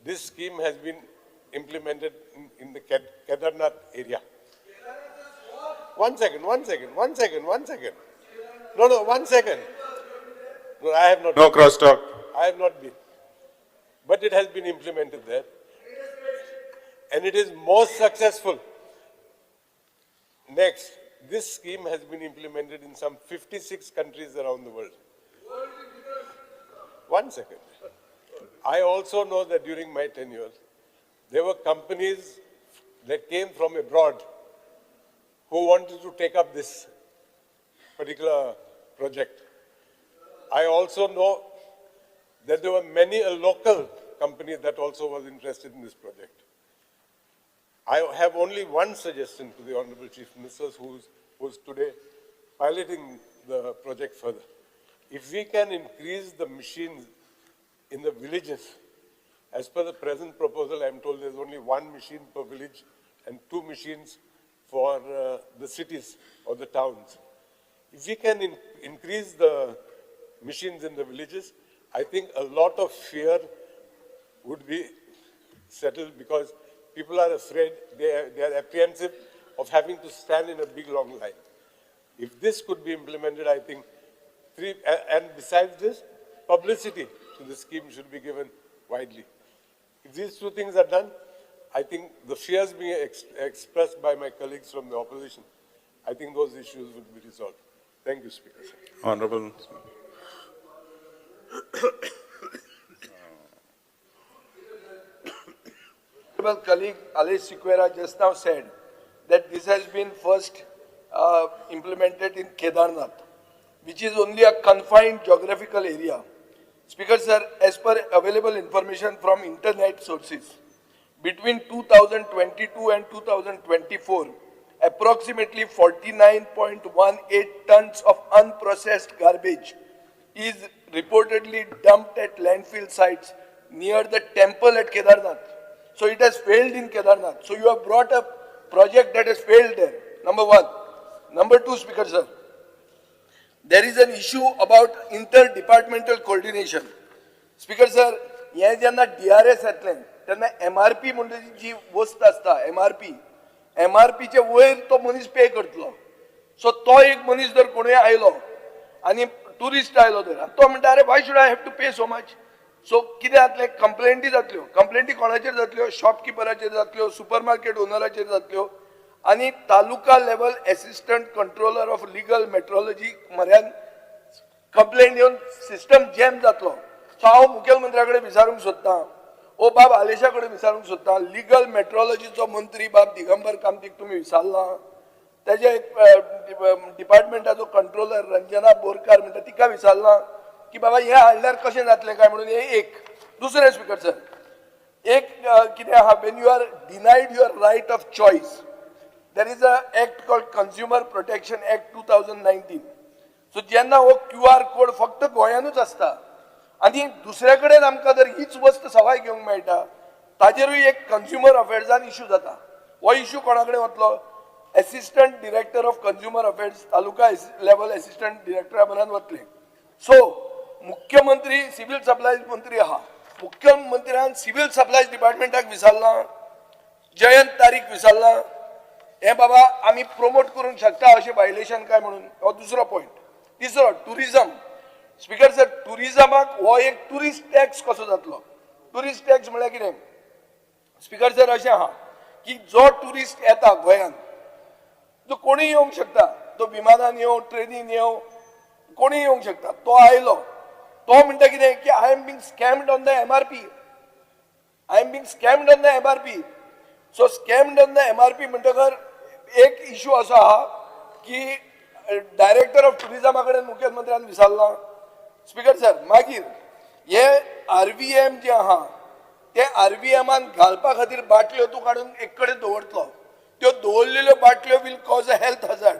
this scheme has been implemented in the Kedarnath area. One second. No, one second. No, I have not. No crosstalk. I have not been. But it has been implemented there. And it is most successful. Next, this scheme has been implemented in some 56 countries around the world. One second. I also know that during my tenure, there were companies that came from abroad who wanted to take up this particular project. I also know that there were many local companies that also was interested in this project. I have only one suggestion to the Honorable Chief Minister who's today piloting the project further. If we can increase the machines in the villages, as per the present proposal, I'm told there's only one machine per village and 2 machines for the cities or the towns. If we can increase the machines in the villages, I think a lot of fear would be settled because people are afraid, they are apprehensive of having to stand in a big long line. If this could be implemented, I think, and besides this, publicity to the scheme should be given widely. If these 2 things are done, I think the fears being expressed by my colleagues from the opposition, I think those issues would be resolved. Thank you, Speaker. Honorable. Honorable colleague Alice Sequeira just now said that this has been first implemented in Kedarnath, which is only a confined geographical area. Speaker sir, as per available information from internet sources, between 2022 and 2024, approximately 49.18 tons of unprocessed garbage is reportedly dumped at landfill sites near the temple at Kedarnath. So it has failed in Kedarnath. So you have brought a project that has failed there. Number 1. Number 2, Speaker sir, there is an issue about interdepartmental coordination. Speaker sir, हे जेन्ना DRS येतलें, तेन्ना MRP म्हणजे जी वस्त आसता MRPचे वयर तो मनीस पे करतलो. सो तो एक मनीस जर कोणूय आयलो आनी टुरिस्ट आयलो तर तो म्हणटा अरे why should I have to pay so much. सो कितें जातलें कंप्लेंटी जातल्यो. कंप्लेंटी कोणाचेर जातल्यो? शॉपकिपराचेर जातल्यो, सुपरमार्केट ओनराचेर जातल्यो आनी taluka level assistant controller of legal metrology म्हऱ्यान कंप्लेंट येवन सिस्टम जॅम जातलो. सो हांव मुखेलमंत्र्या कडेन विचारूंक सोदतां, ओ बाब आलेशा कडेन विचारूंक सोदतां, लिगल मेट्रोलॉजीचो मंत्री बाब दिगंबर कामतीक तुमी विचारला? तेजे डिपार्टमेंटाचो कंट्रोलर रंजना बोरकार म्हणटा तिका विचारला की बाबा हे हाडल्यार कशें जातलें काय म्हणून. हे एक. दुसरें स्पीकर सर, एक कितें आहा, when you are denied your right of choice, there is a act called consumer protection act 2019. So जेन्ना हो QR कोड फक्त गोंयानूच आसता आनी दुसरे कडेन आमकां जर हीच वस्त सवाय घेवंक मेळटा, ताजेरूय एक कंज्युमर अफेर्सान इश्यू जाता. हो इश्यू कोणा कडेन वतलो? Assistant director of consumer affairs, taluka level assistant डिरेक्टरा पर्यंत वतले. सो मुख्यमंत्री सिव्हिल सप्लायज मंत्री आहा, मुख्यमंत्र्यान सिव्हिल सप्लायज डिपार्टमेंटाक विचारला, जयंत तारीक विचारला, हे बाबा आमी प्रमोट करूंक शकता अशें वायलेशन काय म्हणून. हो दुसरो पॉयंट. तिसरो, टुरिझम. स्पीकर सर, टुरिझमाक हो एक टुरिस्ट टॅक्स कसो जातलो? टुरिस्ट टॅक्स म्हळ्यार कितें? स्पीकर सर, अशें आहा की जो टुरिस्ट येता गोंयांत, जो कोणीय येवंक शकता, तो विमानान येवं, ट्रेनीन येवं, कोणीय येवंक शकता. तो आयलो, तो म्हणटा कितें की I am being scammed on the MRP. I am being scammed on the MRP. So scammed on the MRP म्हणटकर एक इश्यू असो आहा की डायरेक्टर ऑफ टुरिझमा कडेन मुख्यमंत्र्यान विचारला. स्पीकर सर, मागीर हे RVM जे आहा ते RVMान घालपा खातीर बाटल्यो तूं काडून एक कडेन दवरतलो. त्यो दवरलेल्यो बाटल्यो will cause a health hazard.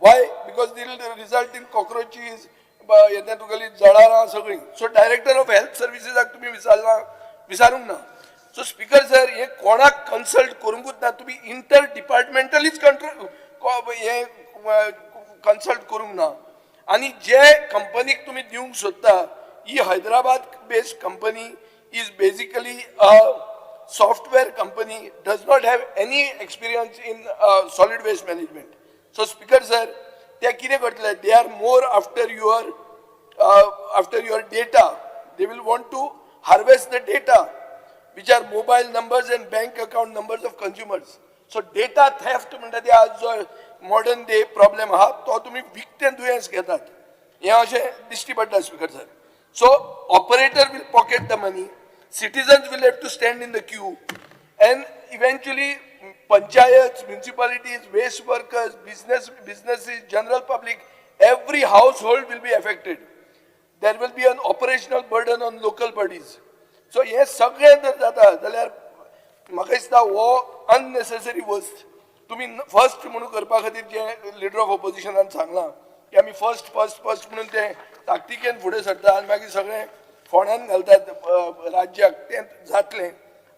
Why? Because they will result in cockroaches, येते तुगेली जळारां सगळीं. सो डायरेक्टर ऑफ हेल्थ सर्विसेसाक तुमी विचारूंक ना. सो स्पीकर सर, हे कोणाक कन्सल्ट करूंकूच ना. तुमी इंटर डिपार्टमेंटलीच हे कन्सल्ट करूंक ना. आनी जे कंपनीक तुमी दिवंक सोदता, ही Hyderabad based company is basically a software company, does not have any experience in solid waste management. So Speaker sir, they kire kartले, they are more after your data. They will want to harvest the data, which are mobile numbers and bank account numbers of consumers. So data theft म्हणटा ते आज जो modern day problem आहा, तो तुम्ही विकतें दुयेंस घेतात. हे अशें दिश्टी पडटा speaker sir. So operator will pocket the money, citizens will have to stand in the queue, and eventually panchayats, municipalities, waste workers, businesses, general public, every household will be affected. There will be an operational burden on local bodies. So हे सगळे जर जाता जाल्यार म्हाका दिसता हो unnecessary वस्ट. तुम्ही first म्हणून करपा खातीर जे लिडर ऑफ ऑपोजिशनान सांगलां की आमी फर्स्ट म्हणून ते ताकतिकेन फुडें सरता आनी मागीर सगळें फोंड्यान घालतात राज्याक, तें जातलें.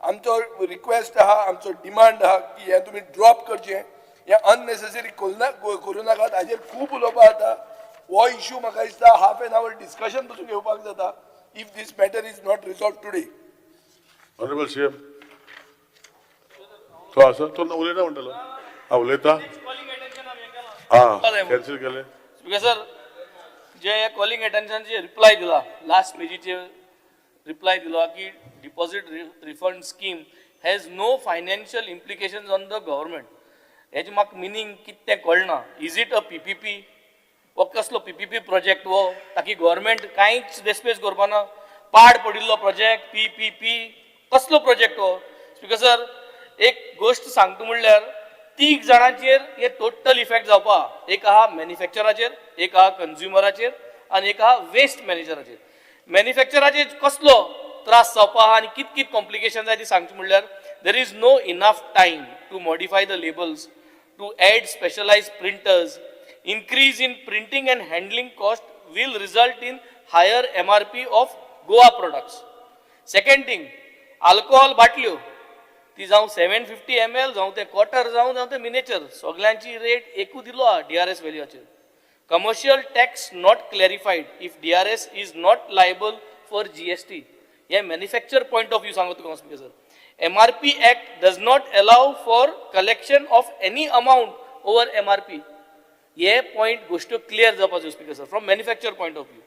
आमचो रिक्वेस्ट आहा, आमचो डिमांड आहा की हें तुमी ड्रॉप करचें. हें अननेसेसरी करूं नाकात. हाजेर खूब उलोवपा जाता. हो इश्यू म्हाका दिसता हाफ एन आवर डिस्कशन पसून घेवपाक जाता if this matter is not resolved today. Honourable CM, तो असं तो उलयता म्हणटलो. उलयता कॅन्सल केले. स्पीकर सर, जे कॉलिंग अटेन्शनचे रिप्लाय दिला, लास्ट पेजीचे रिप्लाय दिला की deposit refund scheme has no financial implications on the government. हेजे म्हाका मिनींग कितें तें कळना. Is it a PPP? वो कसलो PPP प्रोजेक्ट वो? ताकी गव्हर्मेंट कांयच रेस्पेस करपाना. पाड पडिल्लो प्रोजेक्ट, PPP कसलो प्रोजेक्ट हो? स्पीकर सर, एक गोष्ट सांगता म्हणल्यार 3 जाणांचेर हे टोटल इफेक्ट जावपा. एक आहा मॅन्युफॅक्चराचेर, एक आहा कंज्युमराचेर आनी एक आहा वेस्ट मॅनेजराचेर. मॅन्युफॅक्चराचेर कसलो त्रास जावपा आहा आनी कित कॉम्प्लिकेशन जाय ती सांगता म्हणल्यार there is no enough time to modify the labels, to add specialised printers. increase in printing and handling cost will result in higher MRP of Goa products. Second thing, alcohol बाटल्यो ती जावं 750 ml जावं ते quarter जावं ते miniature सगळ्यांची rate एकू दिलो हा DRS व्हॅल्यूचेर. Commercial tax not clarified if DRS is not liable for GST. हे मॅन्युफॅक्चर पॉयंट ऑफ व्यू सांगता तुका speaker sir. MRP Act does not allow for collection of any amount over MRP. ये point गोष्ट clear जावपाच्यो speaker sir from manufacture point of view.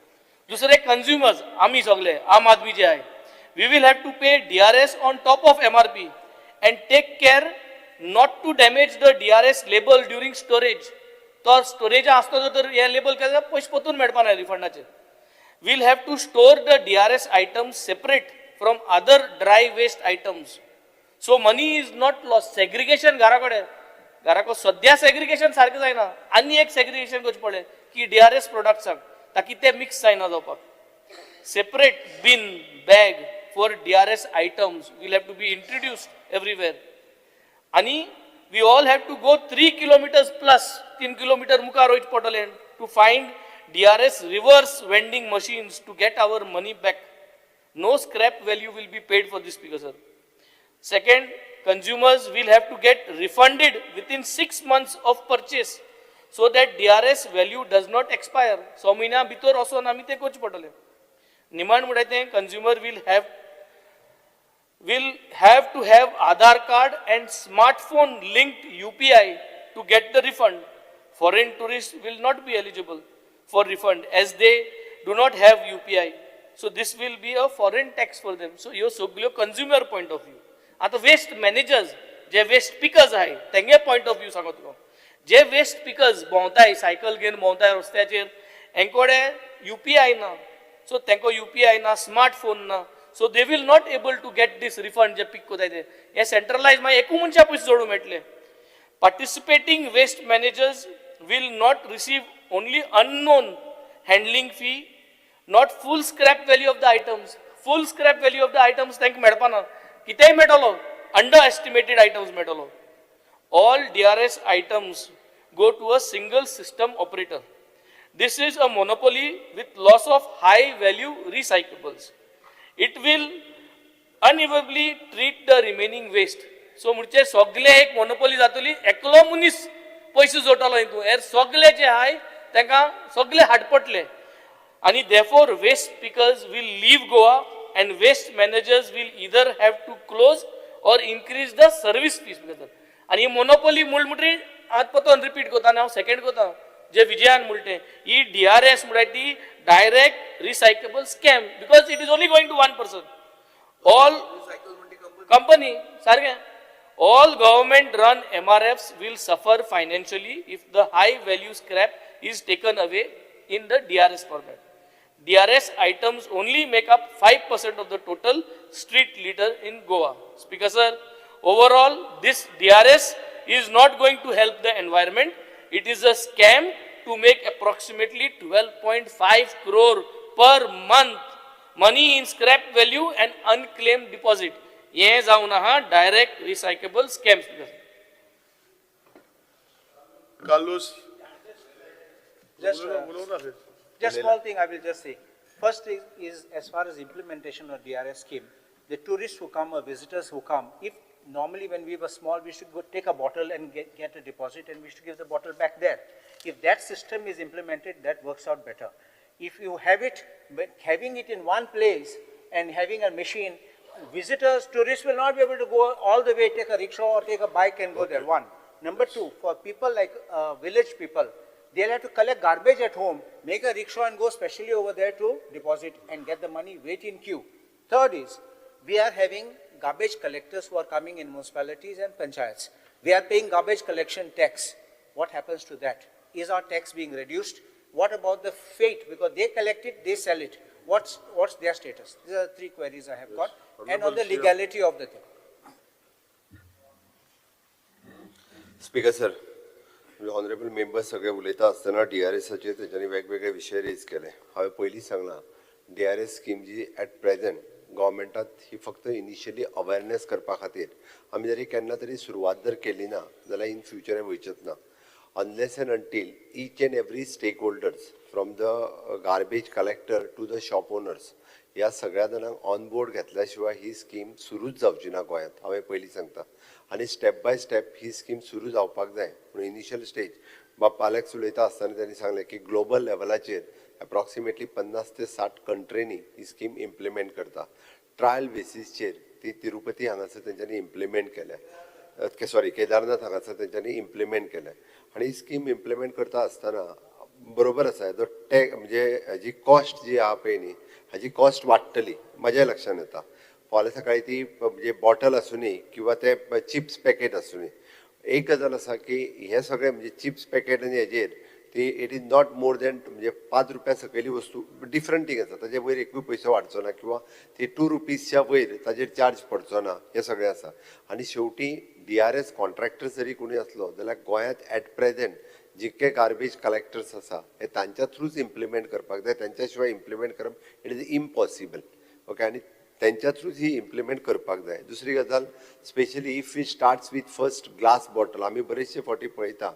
दुसरे consumers आम्ही सगळे आम आदमी जे आहे we will have to pay DRS on top of MRP and take care not to damage the DRS label during storage. तो स्टोरेज असतो तर हे लेबल केल्यार पयशे परतून मेळपा ना रिफंडाचे. We'll have to store the DRS items separate from other dry waste items. So money is not lost. Segregation घराको सध्या segregation सारखें जायना. आनी एक segregation करचे पडले की DRS products ताकि ते mix जायना जावपाक. Separate bin, bag for DRS items will have to be introduced everywhere. आणि we all have to go 3 kilometers plus 3 kilometer मुखार वयचे पडटले to find DRS reverse vending machines to get our money back. No scrap value will be paid for this speaker, sir. Second, consumers will have to get refunded within 6 months of purchase so that DRS value does not expire. So, महिन्या भितर असो आमी ते करचे पडटले. निमाण म्हणटा तें consumer will have to have Aadhaar card and smartphone linked UPI to get the refund. Foreign tourists will not be eligible for refund as they do not have UPI. So this will be a foreign tax for them. So यो सगळ्यो consumer point of view. आता waste managers, जे waste pickers आहे, तेंगे point of view सांगतो तुका. जे waste pickers भोंवताय, cycle घेवन भोंवताय रस्त्याचेर, एंकोडे UPI ना. So तेंको UPI ना, smartphone ना. So they will not able to get this refund J pick कोताय ते. हे centralized मागीर एकू मनशा पयशे जोडूं मेळटले. Participating waste managers will not receive only unknown handling fee, not full scrap value of the items. Full scrap value of the items thank मेळपाना. कितेंय मेळटलो, underestimated items मेळटलो. All DRS items go to a single system operator. This is a monopoly with loss of high value recyclables. It will unevenly treat the remaining waste. So म्हणजे सगळे एक monopoly जातली एकलो मनीस पैसे जोडटलो हितून हेर सगळे जे आहाय तांकां सगळे हाडपटले आणि therefore waste pickers will leave Goa and waste managers will either have to close or increase the service fees. आणि मोनोपोली म्हणटरी आज पतोन रिपीट करता हांव सेकंड करता जे विजयान म्हणटे ही DRS म्हणटा ती direct recyclable scam because it is only going to one person. All company सारकें all government run MRFs will suffer financially if the high value scrap is taken away in the DRS format. DRS items only make up 5% of the total street litter in Goa. Speaker sir, overall this DRS is not going to help the environment. It is a scam to make approximately 12.5 crore per month money in scrap value and unclaimed deposit. ये जाऊन हा direct recyclable scams. Carlos. Just small thing I will just say. First is as far as implementation of DRS scheme, the tourists who come or visitors who come, if normally when we were small, we should go take a bottle and get a deposit and we should give the bottle back there. If that system is implemented, that works out better. If you have it, but having it in one place and having a machine, visitors, tourists will not be able to go all the way, take a rickshaw or take a bike and go there. One. Number two, for people like village people, they'll have to collect garbage at home, make a rickshaw and go specially over there to deposit and get the money, wait in queue. Third is, we are having garbage collectors who are coming in municipalities and panchayats. We are paying garbage collection tax. What happens to that? Is our tax being reduced? What about the fate? Because they collect it, they sell it. What's their status? These are three queries I have got. And on the legality of the thing. Speaker sir, honourable members सगळे उलयता आसतना DRSचे तेंच्यांनी वेगवेगळे विशय raise केले. हांवें पयलीं सांगलां DRS स्कीम जी एट प्रेझेंट गव्हर्मेंटात ही फक्त इनिशियली अवेरनेस करपा खातीर आमी जरी केन्ना तरी सुरवात जर केली ना जाल्यार इन फ्युचर हें वयचेंच ना. Unless and until each and every stakeholders from the garbage collector to the shop owners ह्या सगळ्या जाणांक ऑन बोर्ड घेतल्या शिवाय ही स्कीम सुरूच जावची ना गोंयांत. हांवें पयलीं सांगता आनी step by step he scheme सुरू जावपाक जाय. पूण इनिशियल स्टेज पालक उलयता आसतना त्यांनी सांगलें की ग्लोबल लेवलाचेर अप्रॉक्सिमेटली 50 ते 60 कंट्रीनी ही स्कीम इम्प्लिमेंट करता. ट्रायल बेसिसचेर ती तिरुपती हांगासर तेंच्यांनी इम्प्लिमेंट केल्या सॉरी केदारनाथ हांगासर तेंच्यांनी इम्प्लिमेंट केल्या आणि ही स्कीम इम्प्लिमेंट करता आसतना बरोबर आसा जो टॅक म्हणजे हाजी कॉस्ट जी आहा पळय न्ही हाजी कॉस्ट वाडटली म्हाज्या लक्षांत येता फाल्यां सकाळी ती म्हणजे बॉटल आसूनी किंवा ते चिप्स पॅकेट आसूनी एक गजाल आसा की हे सगळे म्हणजे चिप्स पॅकेट आनी हेजेर ती it is not more than म्हणजे 5 रुपया सकयली वस्तू डिफरंट थिंग आसा ताजे वयर एकूय पयसो वाडचो ना किंवा ती 2 रुपीजच्या वयर ताजेर चार्ज पडचो ना हे सगळें आसा आनी शेवटी DRS कॉन्ट्रॅक्टर जरी कोणी असलो जाल्यार गोंयांत ऍट प्रेझेंट जितके गार्बेज कलेक्टर्स आसा हे तांच्या थ्रूच इम्प्लिमेंट करपाक जाय तांच्या शिवाय इम्प्लिमेंट करप इट इज इम्पॉसिबल ओके आनी त्यांच्या थ्रूच ही इम्प्लिमेंट करपाक जाय दुसरी गजाल specially if we starts with first glass bottle आमी बरेचशे फावटी पळयता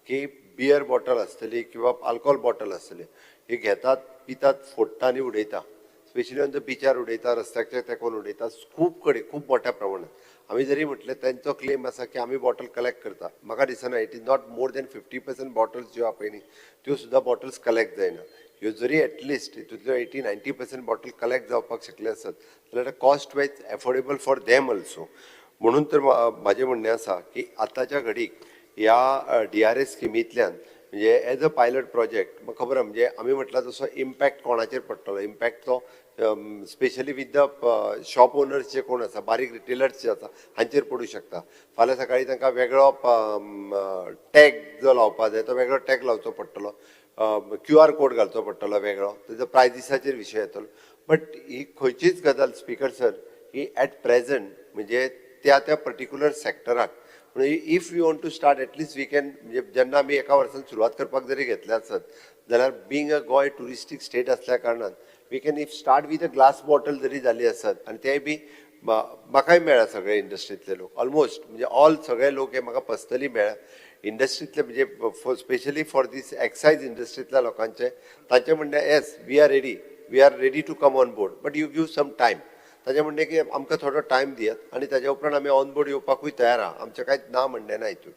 की बियर बॉटल आसतली किंवा अल्कोहोल बॉटल आसतली हे घेतात पितात फोडटा आनी उडयता स्पेशली ऑन द बिचार उडयता रस्त्याचेर तेकोन उडयता खूब मोठ्या प्रमाणात आमी जरी म्हटलें तांचो क्लेम आसा की आमी बॉटल कलेक्ट करता म्हाका दिसना it is not more than 50% bottles ज्यो आहा पळय न्ही त्यो सुद्दां बॉटल्स कलेक्ट जायना ह्यो जरी एटलिस्ट हितूंतल्यो 80-90% बॉटल कलेक्ट जावपाक शकले आसत जाल्यार cost wise affordable for them also म्हणून तर म्हाजें म्हणणें आसा की आतांच्या घडीक ह्या DRS स्किमींतल्यान म्हणजे एज अ पायलट प्रोजेक्ट म्हाका खबर आहा म्हणजे आमी म्हटलां तसो इम्पॅक्ट कोणाचेर पडटलो इम्पॅक्ट तो specially with the shop owners जे कोण आसा बारीक रिटेलर्स जे आसा हांचेर पडूं शकता फाल्यां सकाळी तांकां वेगळो टॅग जो लावपाक जाय तो वेगळो टॅग लावचो पडटलो QR कोड घालचो पडटलो वेगळो तेजो प्रायसिसाचेर विशय येतलो बट ही खंयचीच गजाल स्पिकर सर ही ऍट प्रेझेंट म्हणजे त्या पर्टिक्युलर सॅक्टराक म्हणजे if you want to start at least we can म्हणजे जेन्ना आमी एका वर्सान सुरवात करपाक जरी घेतले आसत जाल्यार बींग अ गोंय टुरिस्टीक स्टेट आसल्या कारणान we can if start with a glass bottle जरी जाली आसत आनी तेय बी म्हाकाय मेळ्ळा सगळे इंडस्ट्रींतले लोक ऑलमोस्ट म्हणजे ऑल सगळे लोक हे म्हाका पर्सनली मेळ्ळा इंडस्ट्रींतले म्हणजे स्पेशली फॉर दीस एक्सायज इंडस्ट्रींतल्या लोकांचे तांचे म्हणणें yes we are ready to come on board but you give some time ताजें म्हणणें की आमकां थोडो टायम दियात आनी ताजे उपरांत आमी ऑन बोर्ड येवपाकूय तयार आहा आमचें कांयच ना म्हणणें ना हितून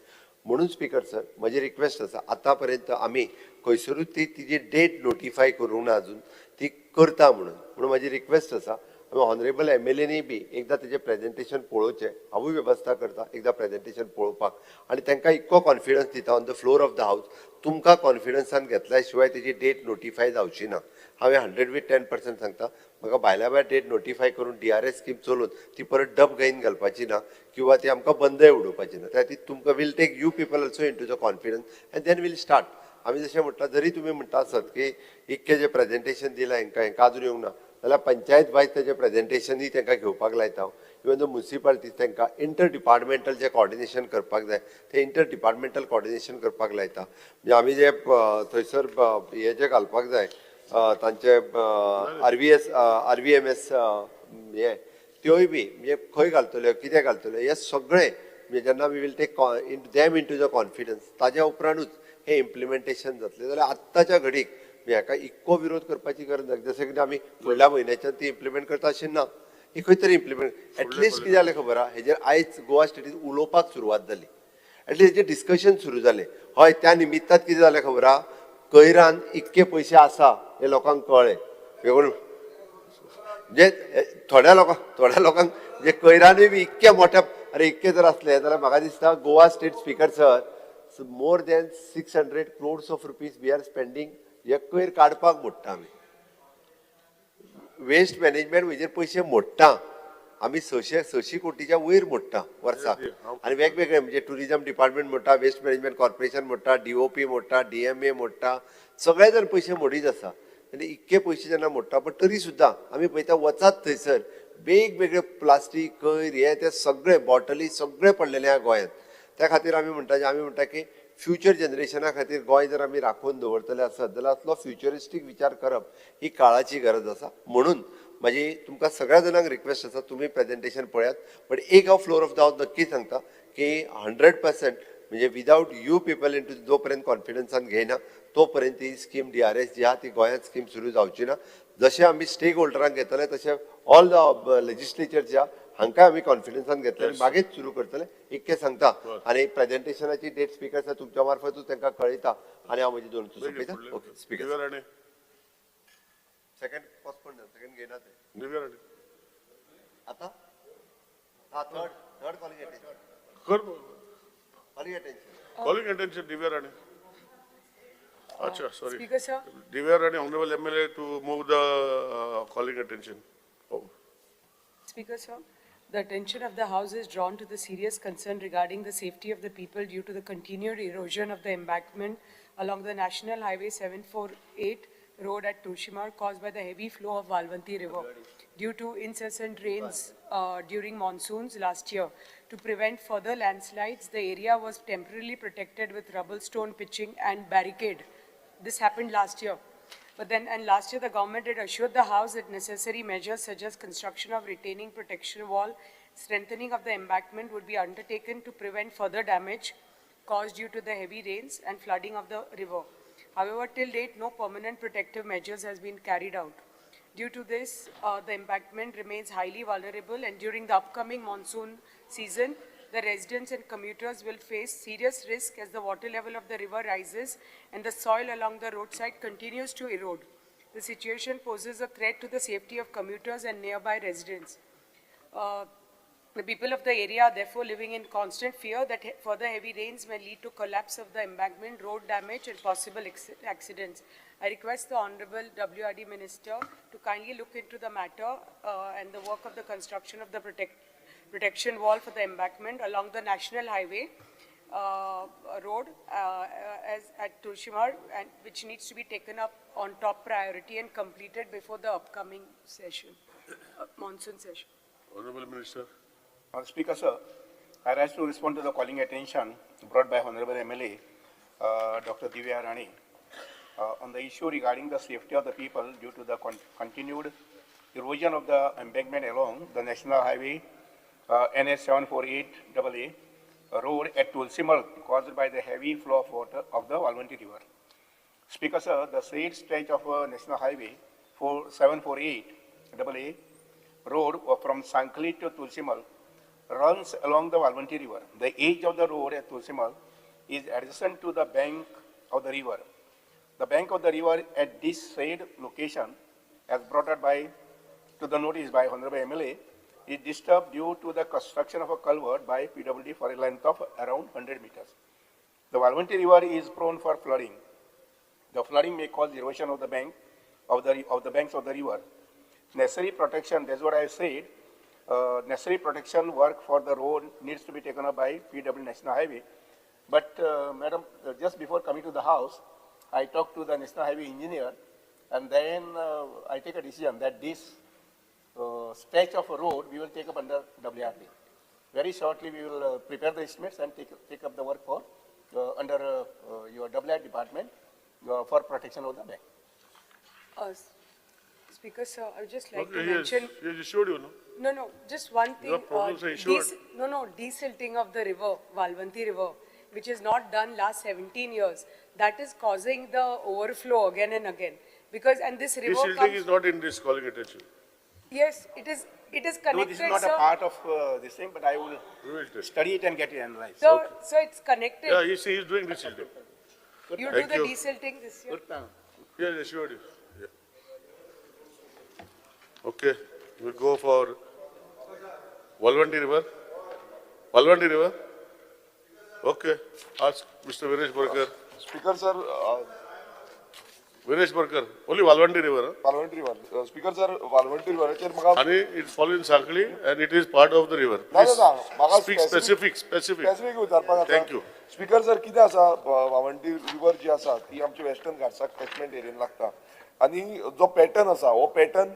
म्हणून स्पिकर सर म्हजी रिक्वेस्ट आसा आतां पर्यंत आमी खंयसरूच तिजी डेट नोटिफाय करूंक ना अजून ती करता म्हणून म्हजी रिक्वेस्ट आसा ऑनरेबल MLAनी बी एकदां तेजें प्रेजेंटेशन पळोवचें हांवूय वेवस्था करता एकदां प्रेजेंटेशन पळोवपाक आनी तांकां इतको कॉन्फिडन्स दिता on the floor of the हावस तुमकां कॉन्फिडन्सान घेतल्या शिवाय तेजी डेट नोटिफाय जावची ना हांवें 110% सांगता म्हाका भायल्या भायर डेट नोटिफाय करून DRS स्कीम चलोवन ती परत डब घेवन घालपाची ना किंवा ती आमकां बंदय उडोवपाची ना त्या खातीर तुमकां will take you people also into the confidence and then will start आमी जशें म्हटलां जरी तुमी म्हणटा आसत की इतकें जें प्रेजेंटेशन दिलां हांकां अजून येवंक ना जाल्यार पंचायत वायज तेजें प्रेजेंटेशनूय तांकां घेवपाक लायता इवन द म्युनिसिपालिटीज तांकां इंटर डिपार्टमेंटल जें कॉर्डिनेशन करपाक जाय तें इंटर डिपार्टमेंटल कॉर्डिनेशन करपाक लायता म्हणजे आमी जे थंयसर हे जे घालपाक जाय तांचे RVMS हे त्योय बी म्हणजे खंय घालतल्यो कितें घालतल्यो हे सगळें म्हणजे जेन्ना we will take them into the confidence ताज्या उपरांतूच हे इम्प्लिमेंटेशन जातलें जाल्यार आत्ताच्या घडीक हाका इतको विरोध करपाची गरज ना जशें की आमी फुडल्या म्हयन्याच्यान ती इम्प्लिमेंट करता अशें ना ही खंय तरी इम्प्लिमेंट एटलिस्ट कितें जालें खबर आहा हेजेर आयज गोवा स्टेटीन उलोवपाक सुरवात जाली एटलिस्ट हेजेर डिस्कशन सुरू जालें हय त्या निमित्तान कितें जालें खबर आहा कयरान इतके पयशे आसा हे लोकांक कळ्ळें म्हणजे थोड्या लोकांक म्हणजे कयरानूय बी इतके मोठ्या अरे इतके जर असले जाल्यार म्हाका दिसता Goa state speaker sir more than 600 crores of rupees we are spending हे कयर काडपाक मोडटा आमी वेस्ट मॅनेजमेंट हेजेर पयशे मोडटा आमी 600 कोटीच्या वयर मोडटा वर्साक आनी वेगवेगळे म्हणजे टुरिजम डिपार्टमेंट मोडटा वेस्ट मॅनेजमेंट कॉर्पोरेशन मोडटा DOP मोडटा DMA मोडटा सगळे जण पयशे मोडीत आसा आनी इतके पयशे जेन्ना मोडटा पण तरी सुद्दां आमी पळयता वचात थंयसर वेगवेगळे प्लास्टीक कयर हे ते सगळे बॉटली सगळे पडलेले आहा गोंयांत त्या खातीर आमी म्हणटा की फ्युचर जनरेशना खातीर गोंय जर आमी राखून दवरतले आसत जाल्यार असलो फ्युचरिस्टीक विचार करप ही काळाची गरज आसा म्हणून म्हाजी तुमकां सगळ्या जाणांक रिक्वेस्ट आसा तुमी प्रेजेंटेशन पळयात बट एक हांव फ्लोर ऑफ द हावस नक्की सांगता की 100% म्हणजे without you people into जो पर्यंत कॉन्फिडन्सान घेयना तो पर्यंत ही स्कीम DRS जी आहा ती गोंयांत स्कीम सुरू जावची ना जशें आमी स्टेक होल्डरांक घेतले तशें ऑल द लेजिस्लेचर जे आहा हांकां आमी कॉन्फिडन्सान घेतले मागीर सुरू करतले इतकें सांगता आनी प्रेजेंटेशनाची डेट स्पिकर आसा तुमच्या मार्फतूच तांकां कळयता आनी हांव म्हजी दोन सोंपयता okay speaker second postpone second घेयना ते दिव्या राणे आतां कर कॉलिंग अटेंशन DVR राणे. अच्छा, sorry. Speaker, sir. DVR Rani, Honorable MLA, to move the calling attention. Oh. Speaker, sir, the attention of the House is drawn to the serious concern regarding the safety of the people due to the continued erosion of the embankment along the National Highway 748 road at Tushimar caused by the heavy flow of Valvanti River due to incessant rains during monsoons last year. To prevent further landslides, the area was temporarily protected with rubble stone pitching and barricade. This happened last year. And last year, the government had assured the House that necessary measures such as construction of retaining protection wall, strengthening of the embankment would be undertaken to prevent further damage caused due to the heavy rains and flooding of the river. However, till date, no permanent protective measures has been carried out. Due to this, the embankment remains highly vulnerable, and during the upcoming monsoon season, the residents and commuters will face serious risk as the water level of the river rises and the soil along the roadside continues to erode. The situation poses a threat to the safety of commuters and nearby residents. The people of the area are therefore living in constant fear that further heavy rains may lead to collapse of the embankment, road damage and possible accidents. I request the Honorable WRD Minister to kindly look into the matter and the work of the construction of the protection wall for the embankment along the National Highway road as at Tushimar, and which needs to be taken up on top priority and completed before the upcoming session, monsoon session. Honorable Minister. Speaker, sir, I rise to respond to the calling attention brought by Honorable MLA Dr. Divya Rani on the issue regarding the safety of the people due to the continued erosion of the embankment along the National Highway NS 748AA road at Tulsimal caused by the heavy flow of water of the Valvanti River. Speaker, sir, the said stretch of National Highway 748AA road from Sankli to Tulsimal runs along the Valvanti River. The edge of the road at Tulsimal is adjacent to the bank of the river. The bank of the river at this said location, as brought out to the notice by Honorable MLA, is disturbed due to the construction of a culvert by PWD for a length of around 100 meters. The Valvanti River is prone for flooding. The flooding may cause erosion of the bank of the banks of the river. Necessary protection, that's what I said. Necessary protection work for the road needs to be taken up by PW National Highway. But, Madam, just before coming to the House, I talked to the National Highway engineer, and then I take a decision that this stretch of a road we will take up under WRD. Very shortly, we will prepare the estimates and take up the work for under your WRD department for protection of the bank. Speaker, sir, I would just like Okay, to mention. yes, you showed you, no? No, just one thing. Your problems are insured. Desilting of the river, Valvanti River, which is not done last 17 years, that is causing the overflow again and again. Because, and this river This silting comes. is not in this calling attention. Yes, it is connected, No, this is not sir. a part of this thing, but I will We will test. study it and get it analyzed. So it's connected. Yeah, he's doing this silting. You do Thank the you. desilting this year. Good plan. Yeah, they showed you. Yeah. Okay, we'll go for Valvanti River. Valvanti River. Okay, ask Mr. Vinesh Barkar. Speaker, sir, Vinesh Barkar, only Valvanti River. Valvanti River. Speaker, sir, Valvanti River. Sir, And it follows in Sankli and it is part of the river. No, Please no, no. speak specific. Specific विचारपाक आसा. Thank you. Speaker sir कितें आसा वावंटी river जी आसा ती आमच्या western घाटसाक catchment एरियेन लागता आनी जो पॅटर्न आसा हो पॅटर्न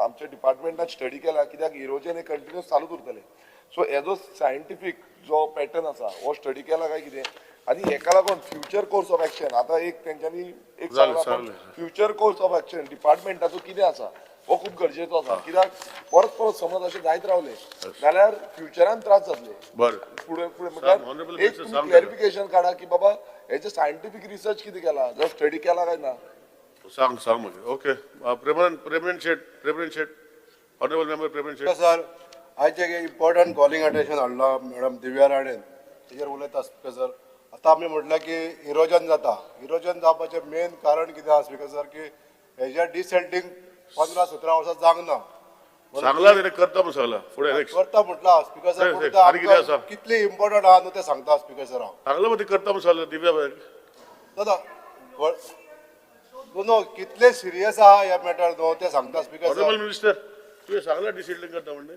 आमच्या डिपार्टमेंटान स्टडी केला कित्याक इरोजन हे कंटिन्यूस चालूच उरतले सो एजो सायंटिफीक जो पॅटर्न आसा हो स्टडी केला काय कितें आनी हेका लागून फ्युचर कोर्स ऑफ एक्शन आतां एक तेंच्यांनी एक जालें. फ्युचर कोर्स ऑफ एक्शन डिपार्टमेंटाचो कितें आसा हो खूब गरजेचो आसा कित्याक परत परत समज अशें जायत रावले जाल्यार फ्युचरान त्रास जातले बरं. फुडें Honorable म्हणजे एक Minister, तुम्ही सांग क्लॅरिफिकेशन काढा की बाबा हेचे सायंटिफिक रिसर्च किती केला जर स्टडी केला काय ना सांग मागे. ओके, प्रेमन शेट, ऑनरेबल मेंबर प्रेमन शेट. सर, आज एक इम्पॉर्टंट कॉलिंग अटेंशन हाडला मॅडम दिव्या राणेन तेजेर उलयता स्पीकर सर. आतां आमी म्हटलें की इरोजन जावपाचें मेन कारण कितें आसा स्पीकर सर की हेजें डिसेल्टींग 15-17 वर्सां जावंक ना. सांगला तेणे करता म्हणून सांगला फुडें नेक्स्ट करता म्हटला स्पीकर सर नाही, पूण नाही, आनी कितें आसा? आमकां कितले इम्पॉर्टंट आहा न्हू ते सांगता स्पीकर सर हांव सांगला मग ते करता म्हणून सांगला दिव्या बँक दादा नो कितले सिरियस आहा ह्या मॅटर न्हू ते सांगता स्पीकर ऑनरेबल सर मिनिस्टर तुवें सांगला डिसिल्डिंग करता म्हणजे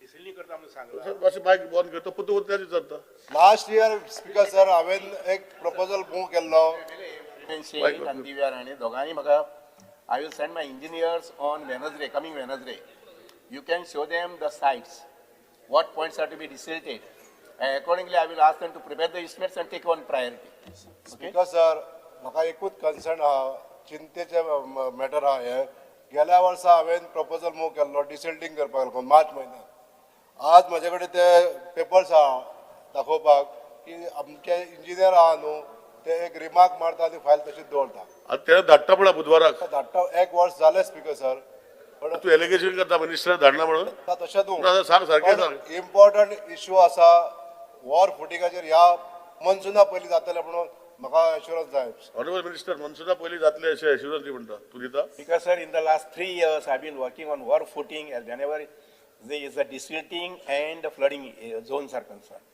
डिसिल्डिंग करता म्हणून सांगला मातशें बायक बंद करता पुतू त्याची जाता लास्ट इयर स्पीकर सर हांवें एक प्रपोजल मूव केल्लो Singh and Divya Rani, दोघांनी म्हाका I will send my engineers on Wednesday, coming Wednesday. You can show them the sites, what points are to be desilted. And accordingly, I will ask them to prepare the estimates and take on priority. Okay? Speaker sir म्हाका एकूच concern आहा चिंतेचे matter आहा हे गेल्या वर्सा हांवें proposal move केल्लो डिसिल्डिंग करपाक लागून मार्च म्हयन्यात आज म्हाजे कडेन ते पेपर्स आहा दाखोवपाक की आमचे इंजिनियर आहा न्हू ते एक रिमार्क मारता आनी फायल तशीच दवरता आतां तेणे धाडटा म्हणा बुधवाराक धाडटा एक वर्स जालें स्पीकर सर पण तूं एलिगेशन करता मिनिस्टर धाडना म्हणून तशें ना, सांग सारकें सांग न्हू इम्पॉर्टंट इश्यू आसा वॉर फुटिंगाचेर ह्या मनसुना पयलीं जातलें म्हणून म्हाका एश्युरन्स जाय ऑनरेबल मिनिस्टर मनसुना पयलीं जातले अशें एश्युरन्स दी म्हणटा तूं दिता Because sir, in the last 3 years, I've been working on war footing and whenever there is a desilting and the flooding zones are concerned.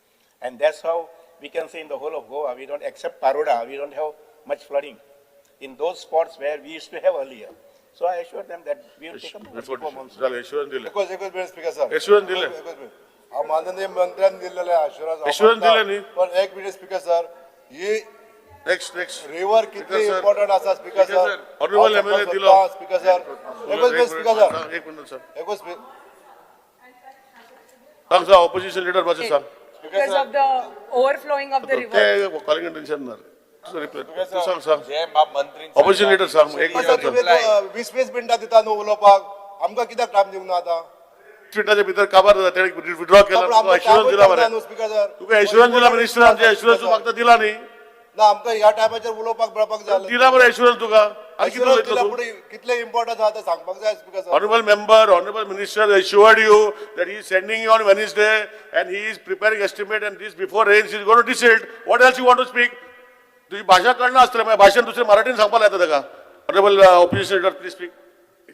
And that's how we can say in the whole of Goa, we don't, except Paroda, we don't have much flooding in those spots where we used to have earlier. So I assure them that we will take up That's what झालं assurance दिले एकच minute speaker sir Assurance दिले. एकच minute हांव माननीय मंत्र्यान दिलेले Assurance assurance दिले न्ही? पण एक मिनिट स्पीकर सर ही नेक्स्ट रिव्हर कितली Speaker sir. इम्पॉर्टंट आसा speaker Speaker sir sir. Honorable MLA दिलो. स्पीकर सर एकच मिनिट स्पीकर सर एक मिनिट सर एकच मिनिट सांग सांग ऑपोजिशन लिडर मातशें सांग Because of the overflowing of the river. ते कॉलिंग अटेन्शन ना तुझं रिप्लाय तू सांग सांग जे बाब मंत्री ऑपोजिशन लिडर सांग एक स्पीकर सर मिनिट तुम्ही 20 मिनिटां दिता न्हू उलोवपाक आमकां कित्याक टायम दिवंक ना आतां मिनिटाच्या भितर काबार जाता तेणे विड्रॉ केला पण आमकां तुका एश्युरन्स दिला time मरे न्हू स्पीकर सर तुका एश्युरन्स दिला मिनिस्टरान एश्युरन्स तू फक्त दिला न्ही ना आमकां ह्या टायमाचेर उलोवपाक मेळपाक जाय दिला मरे एश्युरन्स तुका आनी कितें Assurance उलयतलो दिला तू पुढे कितले इम्पॉर्टंट आहा ते सांगपाक जाय speaker sir Honorable member, honorable minister assured you that he is sending you on Wednesday and he is preparing estimate and this before rains he is going to desilt. What else you want to speak? तुझी भाषा कळना आसतलें मागीर भाशेन दुसरें मराठीन सांगपाक येता ताका. Honorable opposition leader, please speak.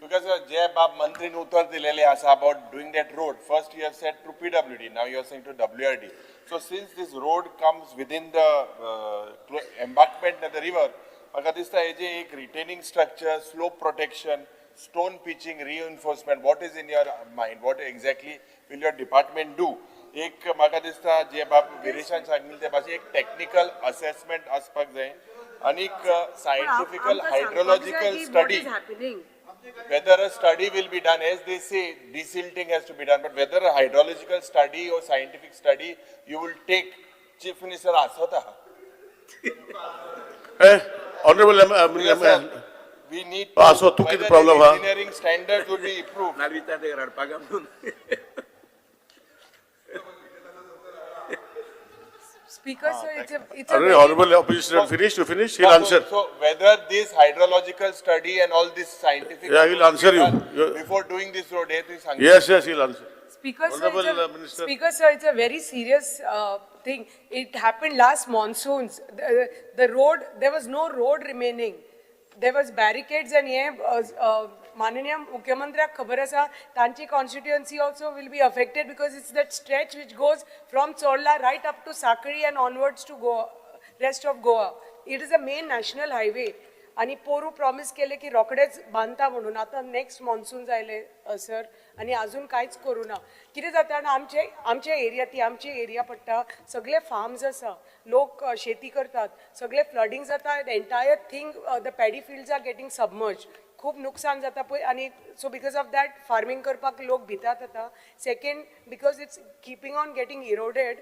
Because जे बाब मंत्री उत्तर दिलेले आसा about doing that road, first you have said to PWD, now you are saying to WRD. So since this road comes within the embankment of the river, म्हाका दिसता हेजे एक retaining structure, slope protection, stone pitching, reinforcement, what is in your mind? What exactly will your department do? एक म्हाका दिसता जे बाब गिरीशान सांगिल्ले ते भाशेन एक technical assessment आसपाक जाय आनी scientific hydrological study. Whether a study will be done, as they say, desilting has to be done, but whether a hydrological study or scientific study you will take, Chief Minister Asota. Honorable Yes, sir. We need to, so तू किती whether problem the हा? engineering standards will be improved. Speaker, sir, it's a very, Honorable opposition leader, finish, he'll answer. So whether this hydrological study and all this scientific. Yeah, he'll answer you. Before doing this road, Yes, he'll answer. Speaker, sir, Honorable Minister. Speaker, sir, it's a very serious thing. It happened last monsoons. The road, there was no road remaining. There was barricades and माननीय मुख्यमंत्र्याक खबर आसा तांची constituency also will be affected because it's that stretch which goes from Chorla right up to Sakari and onwards to Goa, rest of Goa. It is a main national highway. आणि पोरू promise केले की रोकडेच बांधता म्हणून आता next monsoon जायले sir आणि अजून कांयच करू ना कितें जाता आमचे एरिया ती आमची एरिया पडटा सगळे फार्म्स आसा लोक शेती करतात सगळे फ्लडिंग जाता entire thing the paddy fields are getting submerge खूप नुकसान जाता पळय आणि so because of that farming करपाक लोक भितात आता second because it's keeping on getting eroded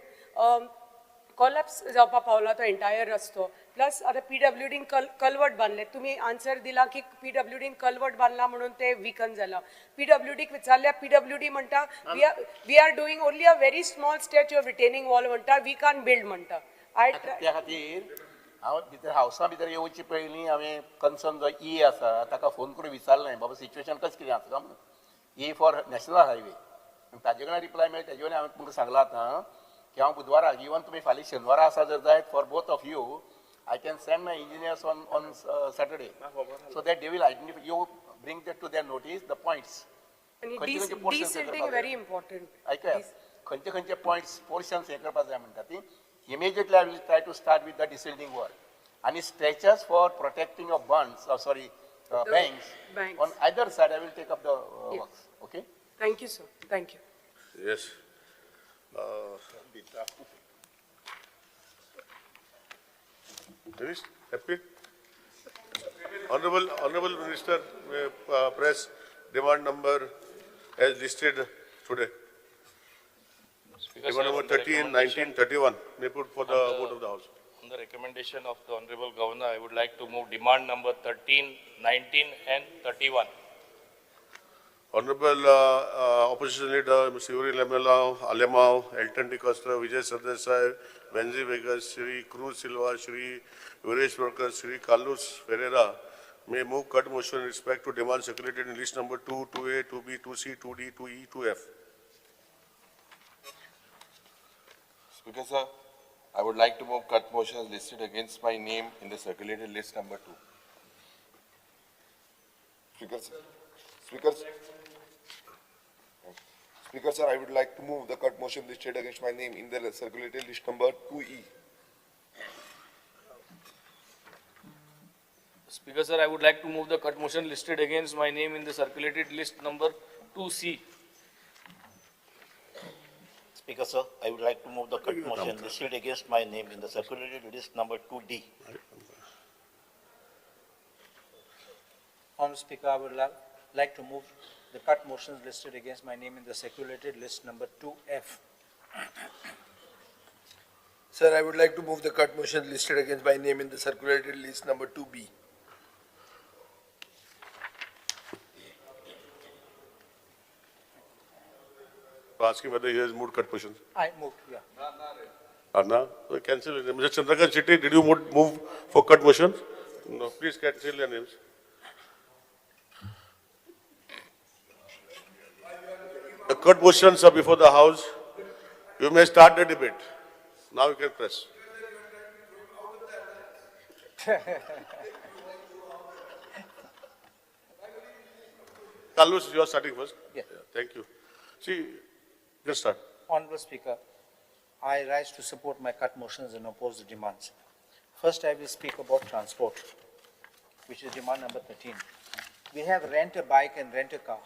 collapse जावपा पावला तो एंटायर रस्तो प्लस आता PWD कलवट बांधले तुम्ही आन्सर दिला की PWD कलवट बांधला म्हणून ते विकन जाला PWD विचारल्या PWD म्हणटा we are doing only a very small stretch of retaining wall म्हणटा वी कान बिल्ड म्हणटा त्या खातीर हांव भितर हावसा भितर येवचे पयलीं हांवें कन्सर्न जो ई आसा ताका फोन करून विचारलें बाबा सिच्युएशन कशें कितें आसा म्हणून ई फॉर नॅशनल हायवे ताजे कडल्यान रिप्लाय मेळ्ळी तेजे वयल्यान हांवें तुमकां सांगलां आतां की हांव बुधवाराक इवन तुमी फाल्यां शेनवारा आसा जर जायत for both of you I can send my engineers on Saturday so that they will identify, you bring that to their notice, the points. आणि खंयचे खंयचे portions हे desilting करपाक very जाय. important. ऐका खंयचे खंयचे पोर्शन्स हे करपाक जाय म्हणटा ती immediately I will try to start with the desilting work and stretchers for protecting of bonds banks banks. on either side I will take up the Yes. works. Okay. Thank you, sir. Thank you. Yes. Finished? Happy? Honorable Minister, press demand number as listed today. Demand number 13, 19, 31, may put for the vote of the House. On the recommendation of the Honorable Governor, I would like to move demand number 13, 19 and 31. Honorable Opposition Leader, Mr. Yuri Lamela, Alemao, Elton D. Costa, Vijay Sardesai, Benzi Vegas, Shri Cruz Silva, Shri Viresh Worker, Shri Carlos Ferreira may move cut motion in respect to demands circulated in list number 2, 2A, 2B, 2C, 2D, 2E, 2F. Speaker, sir, I would like to move cut motions listed against my name in the circulated list number 2. Speaker, sir. Speaker, sir, I would like to move the cut motion listed against my name in the circulated list number 2E. Speaker, sir, I would like to move the cut motion listed against my name in the circulated list number 2C. Speaker, sir, I would like to move the cut motion listed against my name in the circulated list number 2D. Honorable Speaker, I would like to move the cut motions listed against my name in the circulated list number 2F. Sir, I would like to move the cut motion listed against my name in the circulated list number 2B. Asking whether he has moved cut motion. I moved, yeah. Anna, cancel it. Mr. Chandrakant Shetty, did you move for cut motion? No, please cancel your names. The cut motions are before the House. You may start the debate. Now you can press. Carlos, you are starting first. Yeah. Thank you. See, just start. Honorable Speaker, I rise to support my cut motions and oppose the demands. First, I will speak about transport, which is demand number 13. We have rent a bike and rent a car.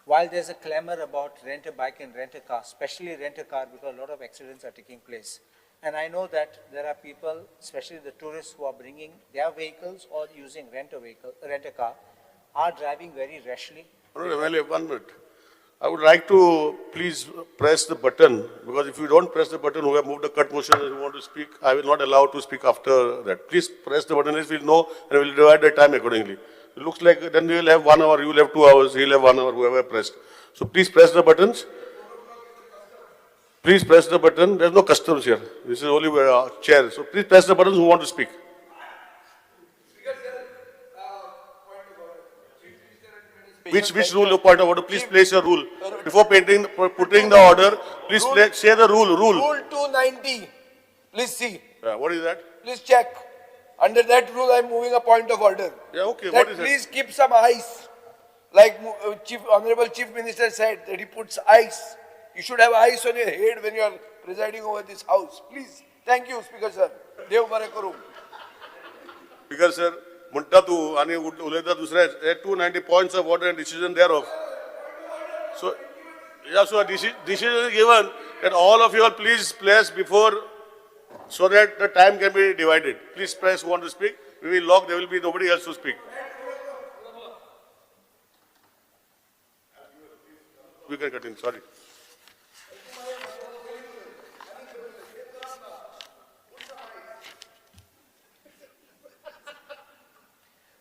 While there's a clamor about rent a bike and rent a car, especially rent a car because a lot of accidents are taking place. And I know that there are people, especially the tourists who are bringing their vehicles or using rent a car, are driving very rashly. Honorable MLA, 1 minute. I would like to please press the button, because if you don't press the button, who have moved the cut motion and who want to speak, I will not allow to speak after that. Please press the button, we'll know and we'll divide the time accordingly. It looks like then we will have 1 hour, you will have 2 hours, he will have 1 hour, whoever pressed. So please press the buttons. Please press the button. There's no customs here. This is only a chair. So please press the buttons who want to speak. Which rule you point out? Please place your rule. Before putting the order, please say the rule. Rule 290. Please see. What is that? Please check. Under that rule, I'm moving a point of order. Yeah, okay. That What is please keep some ice. Like Honorable Chief Minister said, that he puts ice. You should have ice on your head when you are presiding over this house. Please. Thank you, Speaker sir. Dev bare karu. Speaker sir, म्हणता तू आणि उलयता दुसऱ्या 290 points of order and decision thereof. So, yeah, so a decision is given that all of you all please place before, so that the time can be divided. Please press who want to speak. We will lock, there will be nobody else to speak. We can continue, sorry.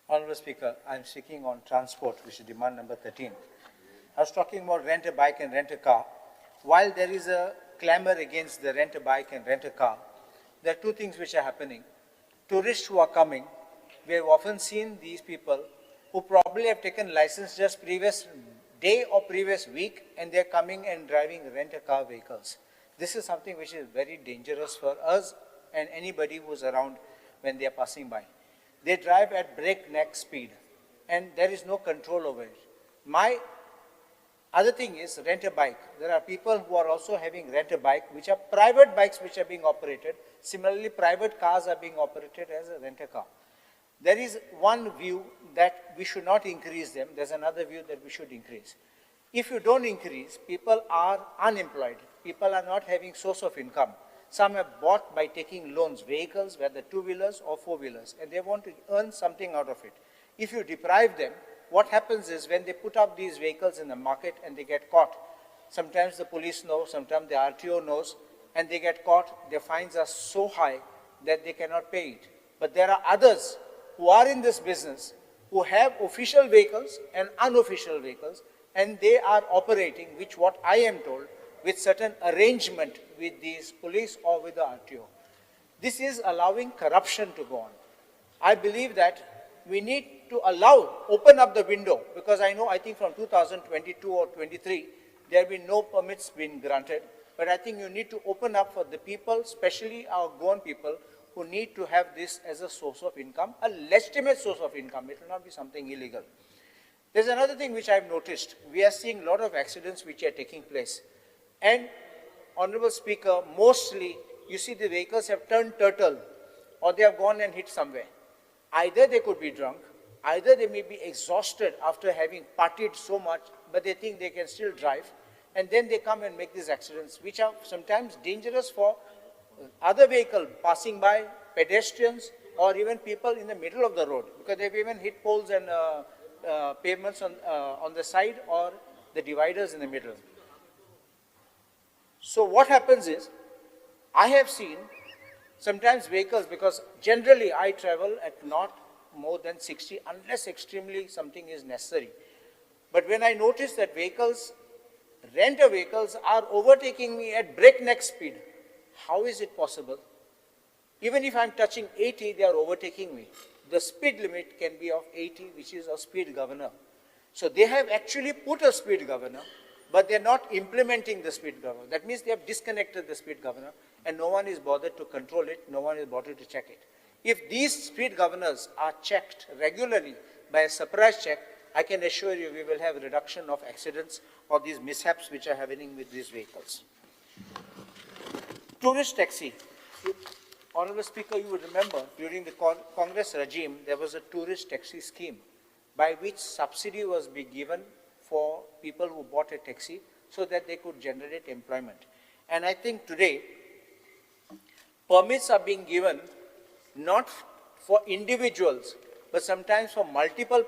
Honorable Speaker, I am speaking on transport, which is demand number 13. I was talking about rent a bike and rent a car. While there is a clamor against the rent a bike and rent a car, there are two things which are happening. Tourists who are coming, we have often seen these people who probably have taken license just previous day or previous week, and they are coming and driving rent a car vehicles. This is something which is very dangerous for us and anybody who is around when they are passing by. They drive at breakneck speed, and there is no control over it. Other thing is rent a bike. There are people who are also having rent a bike, which are private bikes which are being operated. Similarly, private cars are being operated as a rent a car. There is one view that we should not increase them. There's another view that we should increase. If you don't increase, people are unemployed. People are not having source of income. Some have bought by taking loans, vehicles, whether two-wheelers or four-wheelers, and they want to earn something out of it. If you deprive them, what happens is when they put up these vehicles in the market and they get caught, sometimes the police know, sometimes the RTO knows, and they get caught, their fines are so high that they cannot pay it. But there are others who are in this business, who have official vehicles and unofficial vehicles, and they are operating, which what I am told, with certain arrangement with these police or with the RTO. This is allowing corruption to go on. I believe that we need to open up the window, because I think from 2022 or 23, there have been no permits being granted, but I think you need to open up for the people, especially our Goan people, who need to have this as a source of income, a legitimate source of income. It will not be something illegal. There's another thing which I've noticed. We are seeing a lot of accidents which are taking place. And, Honorable Speaker, mostly you see the vehicles have turned turtle, or they have gone and hit somewhere. Either they could be drunk, either they may be exhausted after having partied so much, but they think they can still drive, and then they come and make these accidents, which are sometimes dangerous for other vehicle passing by, pedestrians, or even people in the middle of the road, because they've even hit poles and pavements on the side or the dividers in the middle. So what happens is, I have seen sometimes vehicles, because generally I travel at not more than 60, unless extremely something is necessary. But when I notice that renter vehicles are overtaking me at breakneck speed, how is it possible? Even if I'm touching 80, they are overtaking me. The speed limit can be of 80, which is a speed governor. So they have actually put a speed governor, but they're not implementing the speed governor. That means they have disconnected the speed governor, and no one is bothered to control it, no one is bothered to check it. If these speed governors are checked regularly by a surprise check, I can assure you we will have a reduction of accidents or these mishaps which are happening with these vehicles. Tourist taxi. Honorable Speaker, you would remember during the Congress regime, there was a tourist taxi scheme by which subsidy was being given for people who bought a taxi so that they could generate employment. And I think today, permits are being given not for individuals, but sometimes for multiple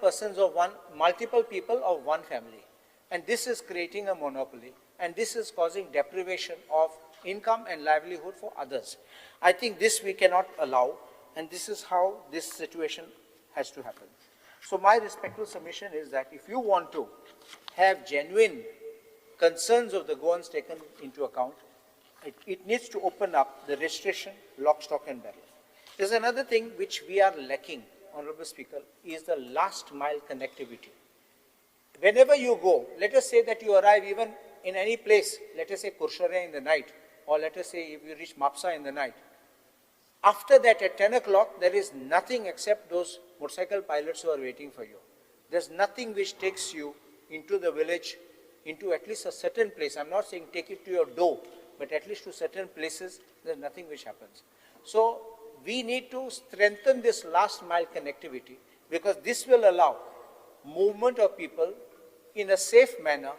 people of one family. And this is creating a monopoly, and this is causing deprivation of income and livelihood for others. I think this we cannot allow, and this is how this situation has to happen. So my respectful submission is that if you want to have genuine concerns of the Goans taken into account, it needs to open up the registration, lock, stock and barrel. There's another thing which we are lacking, Honorable Speaker, is the last mile connectivity. Whenever you go, let us say that you arrive even in any place, let us say Kurshare in the night, or let us say if you reach Mapsa in the night. After that, at 10 o'clock, there is nothing except those motorcycle pilots who are waiting for you. There's nothing which takes you into the village, into at least a certain place. I'm not saying take it to your door, but at least to certain places, there's nothing which happens. So we need to strengthen this last mile connectivity, because this will allow movement of people in a safe manner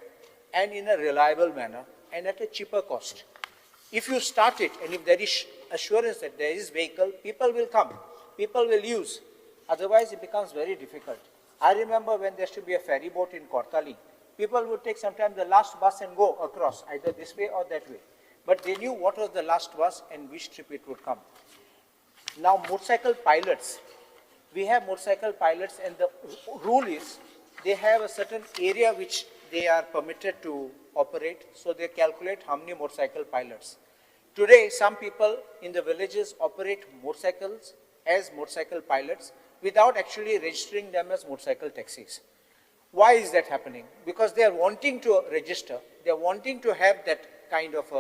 and in a reliable manner and at a cheaper cost. If you start it, and if there is assurance that there is vehicle, people will come, people will use. Otherwise, it becomes very difficult. I remember when there used to be a ferry boat in Kortali, people would take sometimes the last bus and go across, either this way or that way. But they knew what was the last bus and which trip it would come. Now, motorcycle pilots, we have motorcycle pilots, and the rule is they have a certain area which they are permitted to operate, so they calculate how many motorcycle pilots. Today, some people in the villages operate motorcycles as motorcycle pilots without actually registering them as motorcycle taxis. Why is that happening? Because they are wanting to register, they are wanting to have that kind of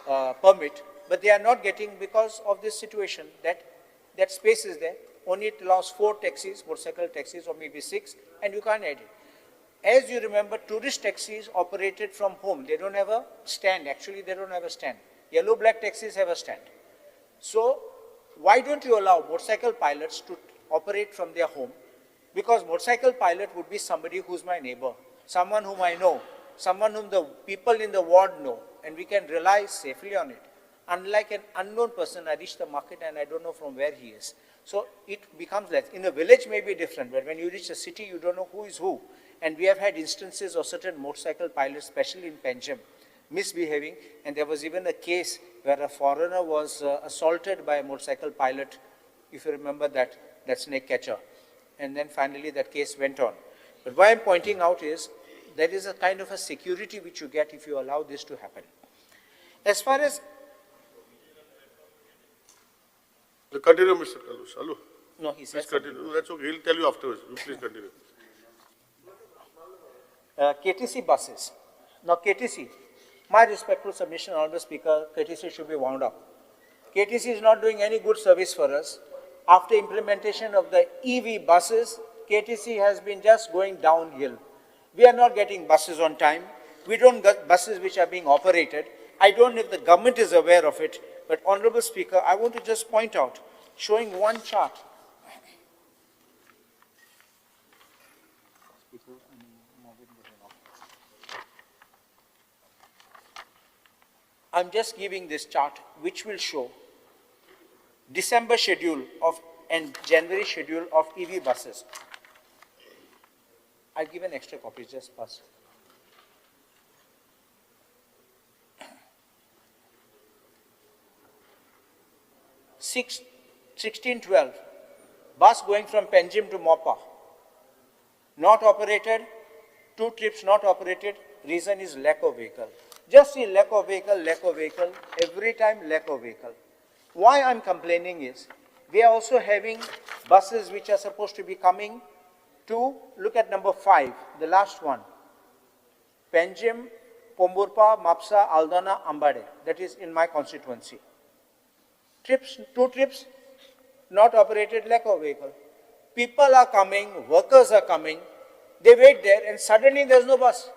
a permit, but they are not getting because of this situation that space is there. Only it allows 4 taxis, motorcycle taxis, or maybe 6, and you can't add it. As you remember, tourist taxis operated from home. They don't have a stand. Actually, they don't have a stand. Yellow black taxis have a stand. So why don't you allow motorcycle pilots to operate from their home? Because motorcycle pilot would be somebody who's my neighbor, someone whom I know, someone whom the people in the ward know, and we can rely safely on it. Unlike an unknown person, I reach the market and I don't know from where he is. So it becomes less. In a village may be different, but when you reach a city, you don't know who is who. And we have had instances of certain motorcycle pilots, especially in Panjim, misbehaving. And there was even a case where a foreigner was assaulted by a motorcycle pilot, if you remember that snake catcher. And then finally that case went on. But what I'm pointing out is there is a kind of a security which you get if you allow this to happen. As far as... Continue, Mr. Kalu. Salu. No, he says... Please continue. That's okay. He'll tell you afterwards. You please continue. KTC buses. Now KTC, my respectful submission, Honorable Speaker, KTC should be wound up. KTC is not doing any good service for us. After implementation of the EV buses, KTC has been just going downhill. We are not getting buses on time. We don't get buses which are being operated. I don't know if the government is aware of it, but Honorable Speaker, I want to just point out, showing one chart. I'm just giving this chart which will show December schedule of and January schedule of EV buses. I'll give an extra copy, just pass. Six, 1612, bus going from Panjim to Mopa. Not operated, 2 trips not operated, reason is lack of vehicle. Just see lack of vehicle, every time lack of vehicle. Why I'm complaining is, we are also having buses which are supposed to be coming to, look at number 5, the last one. Panjim, Pomburpa, Mapsa, Aldana, Ambade, that is in my constituency. Trips, 2 trips, not operated, lack of vehicle. People are coming, workers are coming, they wait there and suddenly there's no bus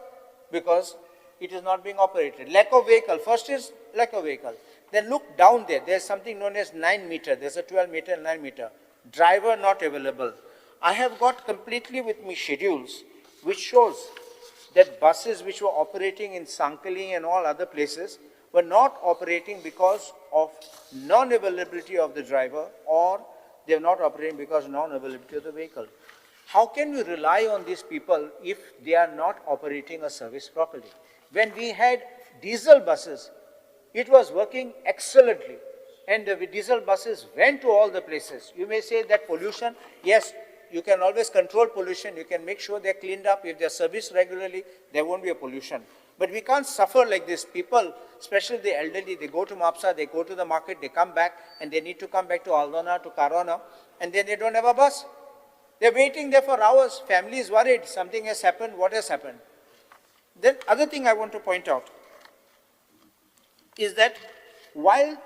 because it is not being operated. Lack of vehicle, first is lack of vehicle. Then look down there, there's something known as 9 meter, there's a 12 meter and 9 meter. Driver not available. I have got completely with me schedules which shows that buses which were operating in Sankali and all other places were not operating because of non-availability of the driver, or they are not operating because of non-availability of the vehicle. How can we rely on these people if they are not operating a service properly? When we had diesel buses, it was working excellently, and the diesel buses went to all the places. You may say that pollution, yes, you can always control pollution, you can make sure they're cleaned up. If they're serviced regularly, there won't be a pollution. But we can't suffer like this. People, especially the elderly, they go to Mapsa, they go to the market, they come back, and they need to come back to Aldana, to Karana, and then they don't have a bus. They're waiting there for hours. Family is worried. Something has happened. What has happened? Then other thing I want to point out is that while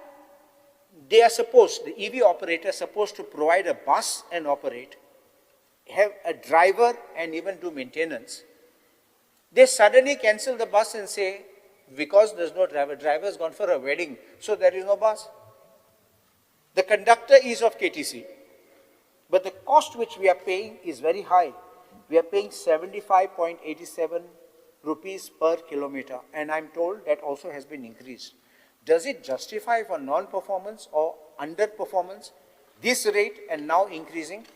they are supposed, the EV operator is supposed to provide a bus and operate, have a driver and even do maintenance, they suddenly cancel the bus and say, because there's no driver, driver has gone for a wedding, so there is no bus. The conductor is of KTC, but the cost which we are paying is very high. We are paying 75.87 rupees per kilometer, and I'm told that also has been increased. Does it justify for non-performance or underperformance this rate and now increasing?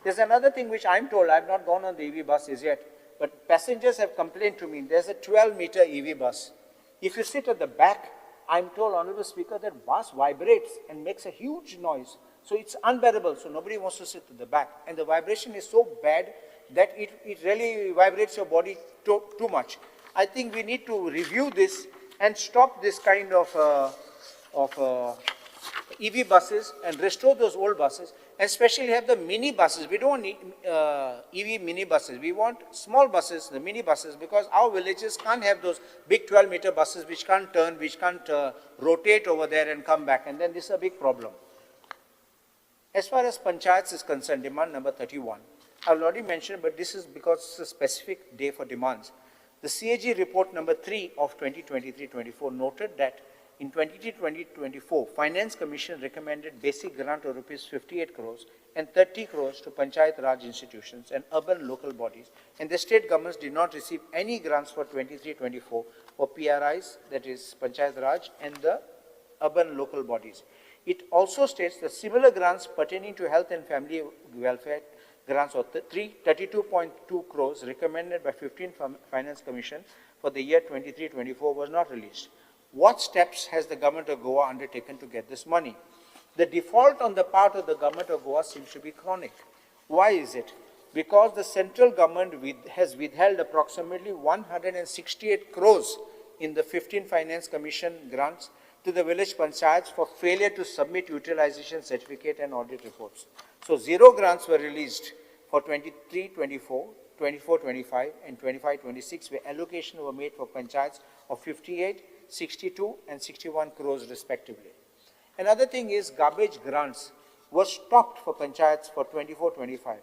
There's another thing which I'm told, I've not gone on the EV buses yet, but passengers have complained to me, there's a 12-meter EV bus. If you sit at the back, I'm told, Honorable Speaker, that bus vibrates and makes a huge noise. So it's unbearable, so nobody wants to sit at the back. And the vibration is so bad that it really vibrates your body too much. I think we need to review this and stop this kind of EV buses and restore those old buses, and especially have the mini buses. We don't need EV mini buses. We want small buses, the mini buses, because our villages can't have those big 12-meter buses which can't turn, which can't rotate over there and come back, and then this is a big problem. As far as panchayats is concerned, demand number 31, I've already mentioned, but this is because it's a specific day for demands. The CAG report number 3 of 2023-24 noted that in 2023-24, Finance Commission recommended basic grant of rupees 58 crores and 30 crores to Panchayat Raj institutions and urban local bodies, and the state governments did not receive any grants for 23-24 for PRIs, that is Panchayat Raj, and the urban local bodies. It also states that similar grants pertaining to health and family welfare grants of 32.2 crores recommended by 15 Finance Commission for the year 23-24 was not released. What steps has the government of Goa undertaken to get this money? The default on the part of the government of Goa seems to be chronic. Why is it? Because the central government has withheld approximately 168 crores in the 15 Finance Commission grants to the village panchayats for failure to submit utilization certificate and audit reports. So 0 grants were released for 23-24, 24-25 and 25-26, where allocation were made for panchayats of 58, 62 and 61 crores respectively. Another thing is garbage grants were stopped for panchayats for 24-25.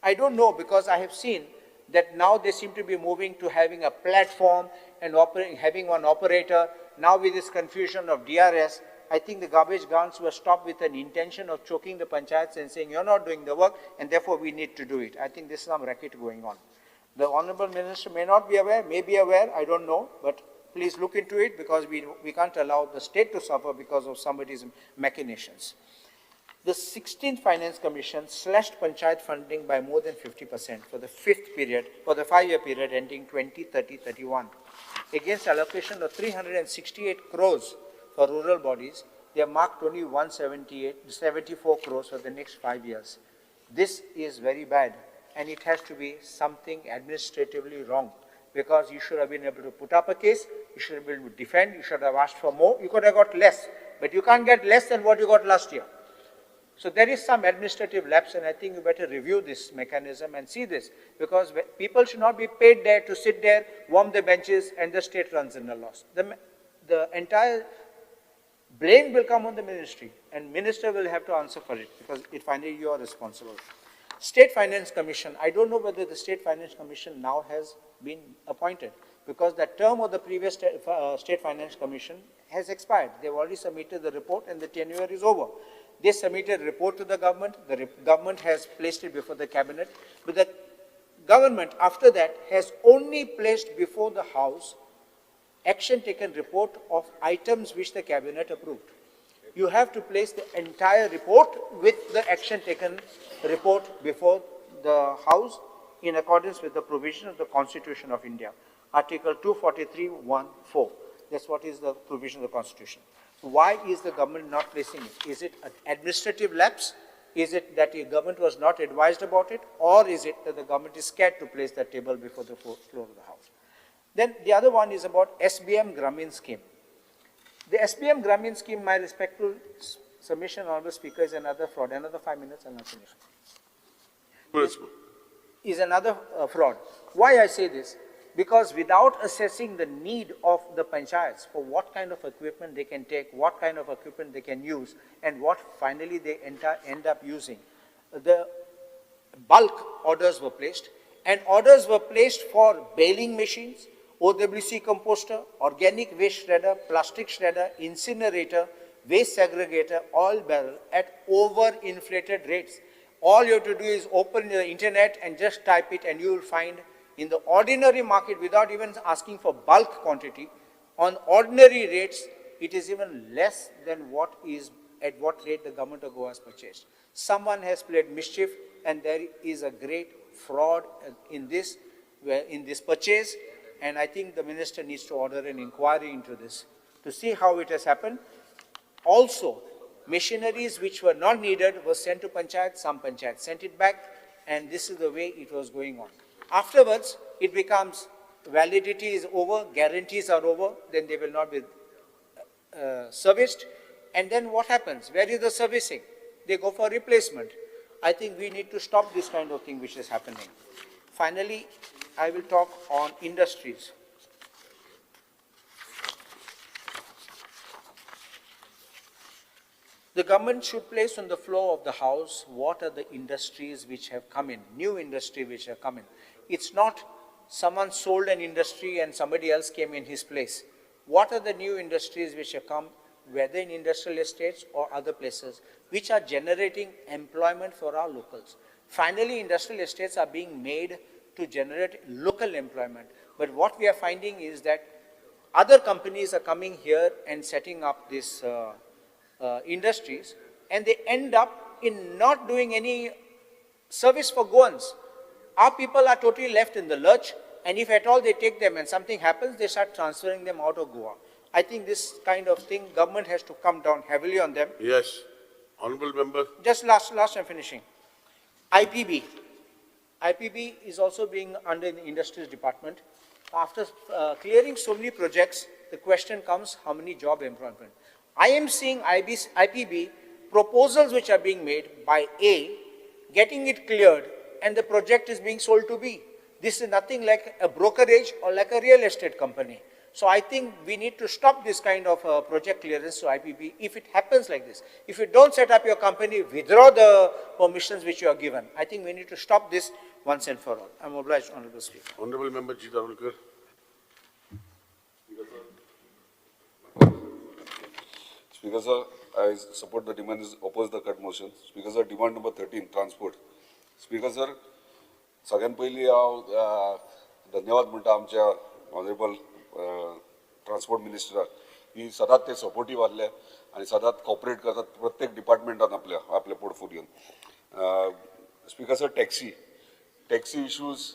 I don't know, because I have seen that now they seem to be moving to having a platform and having one operator. Now with this confusion of DRS, I think the garbage grants were stopped with an intention of choking the panchayats and saying, you're not doing the work and therefore we need to do it. I think this is some racket going on. The Honorable Minister may not be aware, may be aware, I don't know, but please look into it, because we can't allow the state to suffer because of somebody's machinations. The 16th Finance Commission slashed panchayat funding by more than 50% for the 5-year period ending 2030-31. Against allocation of 368 crores for rural bodies, they have marked only 74 crores for the next 5 years. This is very bad, and it has to be something administratively wrong, because you should have been able to put up a case, you should have been able to defend, you should have asked for more, you could have got less, but you can't get less than what you got last year. So there is some administrative lapse, and I think you better review this mechanism and see this, because people should not be paid there to sit there, warm the benches, and the state runs in a loss. The entire blame will come on the ministry, and minister will have to answer for it, because finally you are responsible. State Finance Commission, I don't know whether the State Finance Commission now has been appointed, because the term of the previous State Finance Commission has expired. They've already submitted the report and the tenure is over. They submitted a report to the government has placed it before the cabinet, but the government after that has only placed before the House action taken report of items which the cabinet approved. You have to place the entire report with the action taken report before the House in accordance with the provision of the Constitution of India, Article 243(1)(4). That's what is the provision of the Constitution. Why is the government not placing it? Is it an administrative lapse? Is it that the government was not advised about it? Or is it that the government is scared to place that table before the floor of the House? Then the other one is about SBM Gramin scheme. The SBM Gramin scheme, my respectful submission, Honorable Speaker, is another fraud. Another 5 minutes and I'll finish. Is another fraud. Why I say this? Because without assessing the need of the panchayats for what kind of equipment they can take, what kind of equipment they can use, and what finally they end up using, the bulk orders were placed, and orders were placed for baling machines, OWC composter, organic waste shredder, plastic shredder, incinerator, waste segregator, oil barrel at overinflated rates. All you have to do is open the internet and just type it, and you will find in the ordinary market, without even asking for bulk quantity, on ordinary rates, it is even less than what rate the government of Goa has purchased. Someone has played mischief, and there is a great fraud in this purchase, and I think the minister needs to order an inquiry into this to see how it has happened. Also, machineries which were not needed were sent to panchayat, some panchayats sent it back, and this is the way it was going on. Afterwards, it becomes validity is over, guarantees are over, then they will not be serviced. And then what happens? Where is the servicing? They go for replacement. I think we need to stop this kind of thing which is happening. Finally, I will talk on industries. The government should place on the floor of the House what are the industries which have come in, new industry which have come in. It's not someone sold an industry and somebody else came in his place. What are the new industries which have come, whether in industrial estates or other places, which are generating employment for our locals? Finally, industrial estates are being made to generate local employment. But what we are finding is that other companies are coming here and setting up these industries, and they end up in not doing any service for Goans. Our people are totally left in the lurch, and if at all they take them and something happens, they start transferring them out of Goa. I think this kind of thing, government has to come down heavily on them. Yes, honorable member. Just last I'm finishing. IPB. IPB is also being under the Industries Department. After clearing so many projects, the question comes, how many job employment? I am seeing IPB proposals which are being made by A, getting it cleared, and the project is being sold to B. This is nothing like a brokerage or like a real estate company. So I think we need to stop this kind of project clearance to IPB if it happens like this. If you don't set up your company, withdraw the permissions which you are given. I think we need to stop this once and for all. I'm obliged, Honorable Speaker. Honorable member Jeet Arulkar. Speaker sir, I support the demand, oppose the cut motion. Speaker sir, demand number 13, transport. Speaker sir, सगळ्यात पहिली हांव धन्यवाद म्हणटा आमच्या honourable transport मिनिस्टराक की सदांच ते supportive आसले आनी सदांच कॉपरेट करतात प्रत्येक डिपार्टमेंटान आपल्या पोर्टफोलियोन. स्पीकर सर, टॅक्सी इश्यूज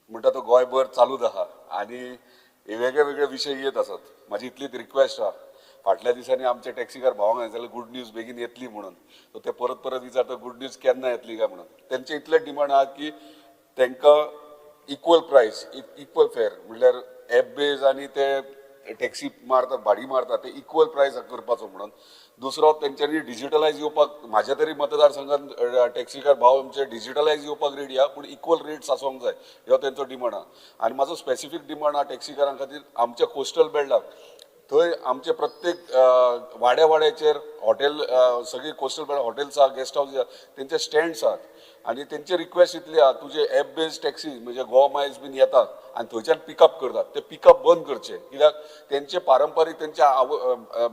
म्हणटा तो गोंयभर चालूच आहा आनी वेगळे वेगळे विशय येत आसात. म्हाजी इतलीच रिक्वेस्ट आहा, फाटल्या दिसांनी आमचे टॅक्सीकार भावांक सांगलें गुड न्यूज बेगीन येतली म्हणून. सो ते परत परत विचारता गुड न्यूज केन्ना येतली काय म्हणून. तेंचे इतले डिमांड आहा की तांकां इक्वल प्रायस, इक्वल फेअर म्हणल्यार एप बेज आनी ते टॅक्सी मारतात, भाडी मारतात ते इक्वल प्रायस करपाचो म्हणून. दुसरो तेंच्यांनी डिजिटलायज येवपाक, म्हाज्या तरी मतदारसंघात टॅक्सीकार भाव आमचे डिजिटलायज येवपाक रेडी आहा, पूण इक्वल रेट्स आसूंक जाय हो तेंचो डिमांड आहा. आनी म्हाजो स्पेसिफीक डिमांड आहा टॅक्सीकारां खातीर, आमच्या कोस्टल बेल्टाक थंय आमचे प्रत्येक वाड्याचेर हॉटेल, सगळी कोस्टल बेल्ट हॉटेल्स आहा, गेस्ट हाऊस आहा, तेंचे स्टँड्स आहात आनी तेंची रिक्वेस्ट इतली आहा, तुजे एप बेस्ड टॅक्सी म्हणजे गोवा मायल्स बीन येतात आनी थंयच्यान पिकअप करतात, ते पिकअप बंद करचे. कित्याक तेंचे पारंपारीक तेंच्या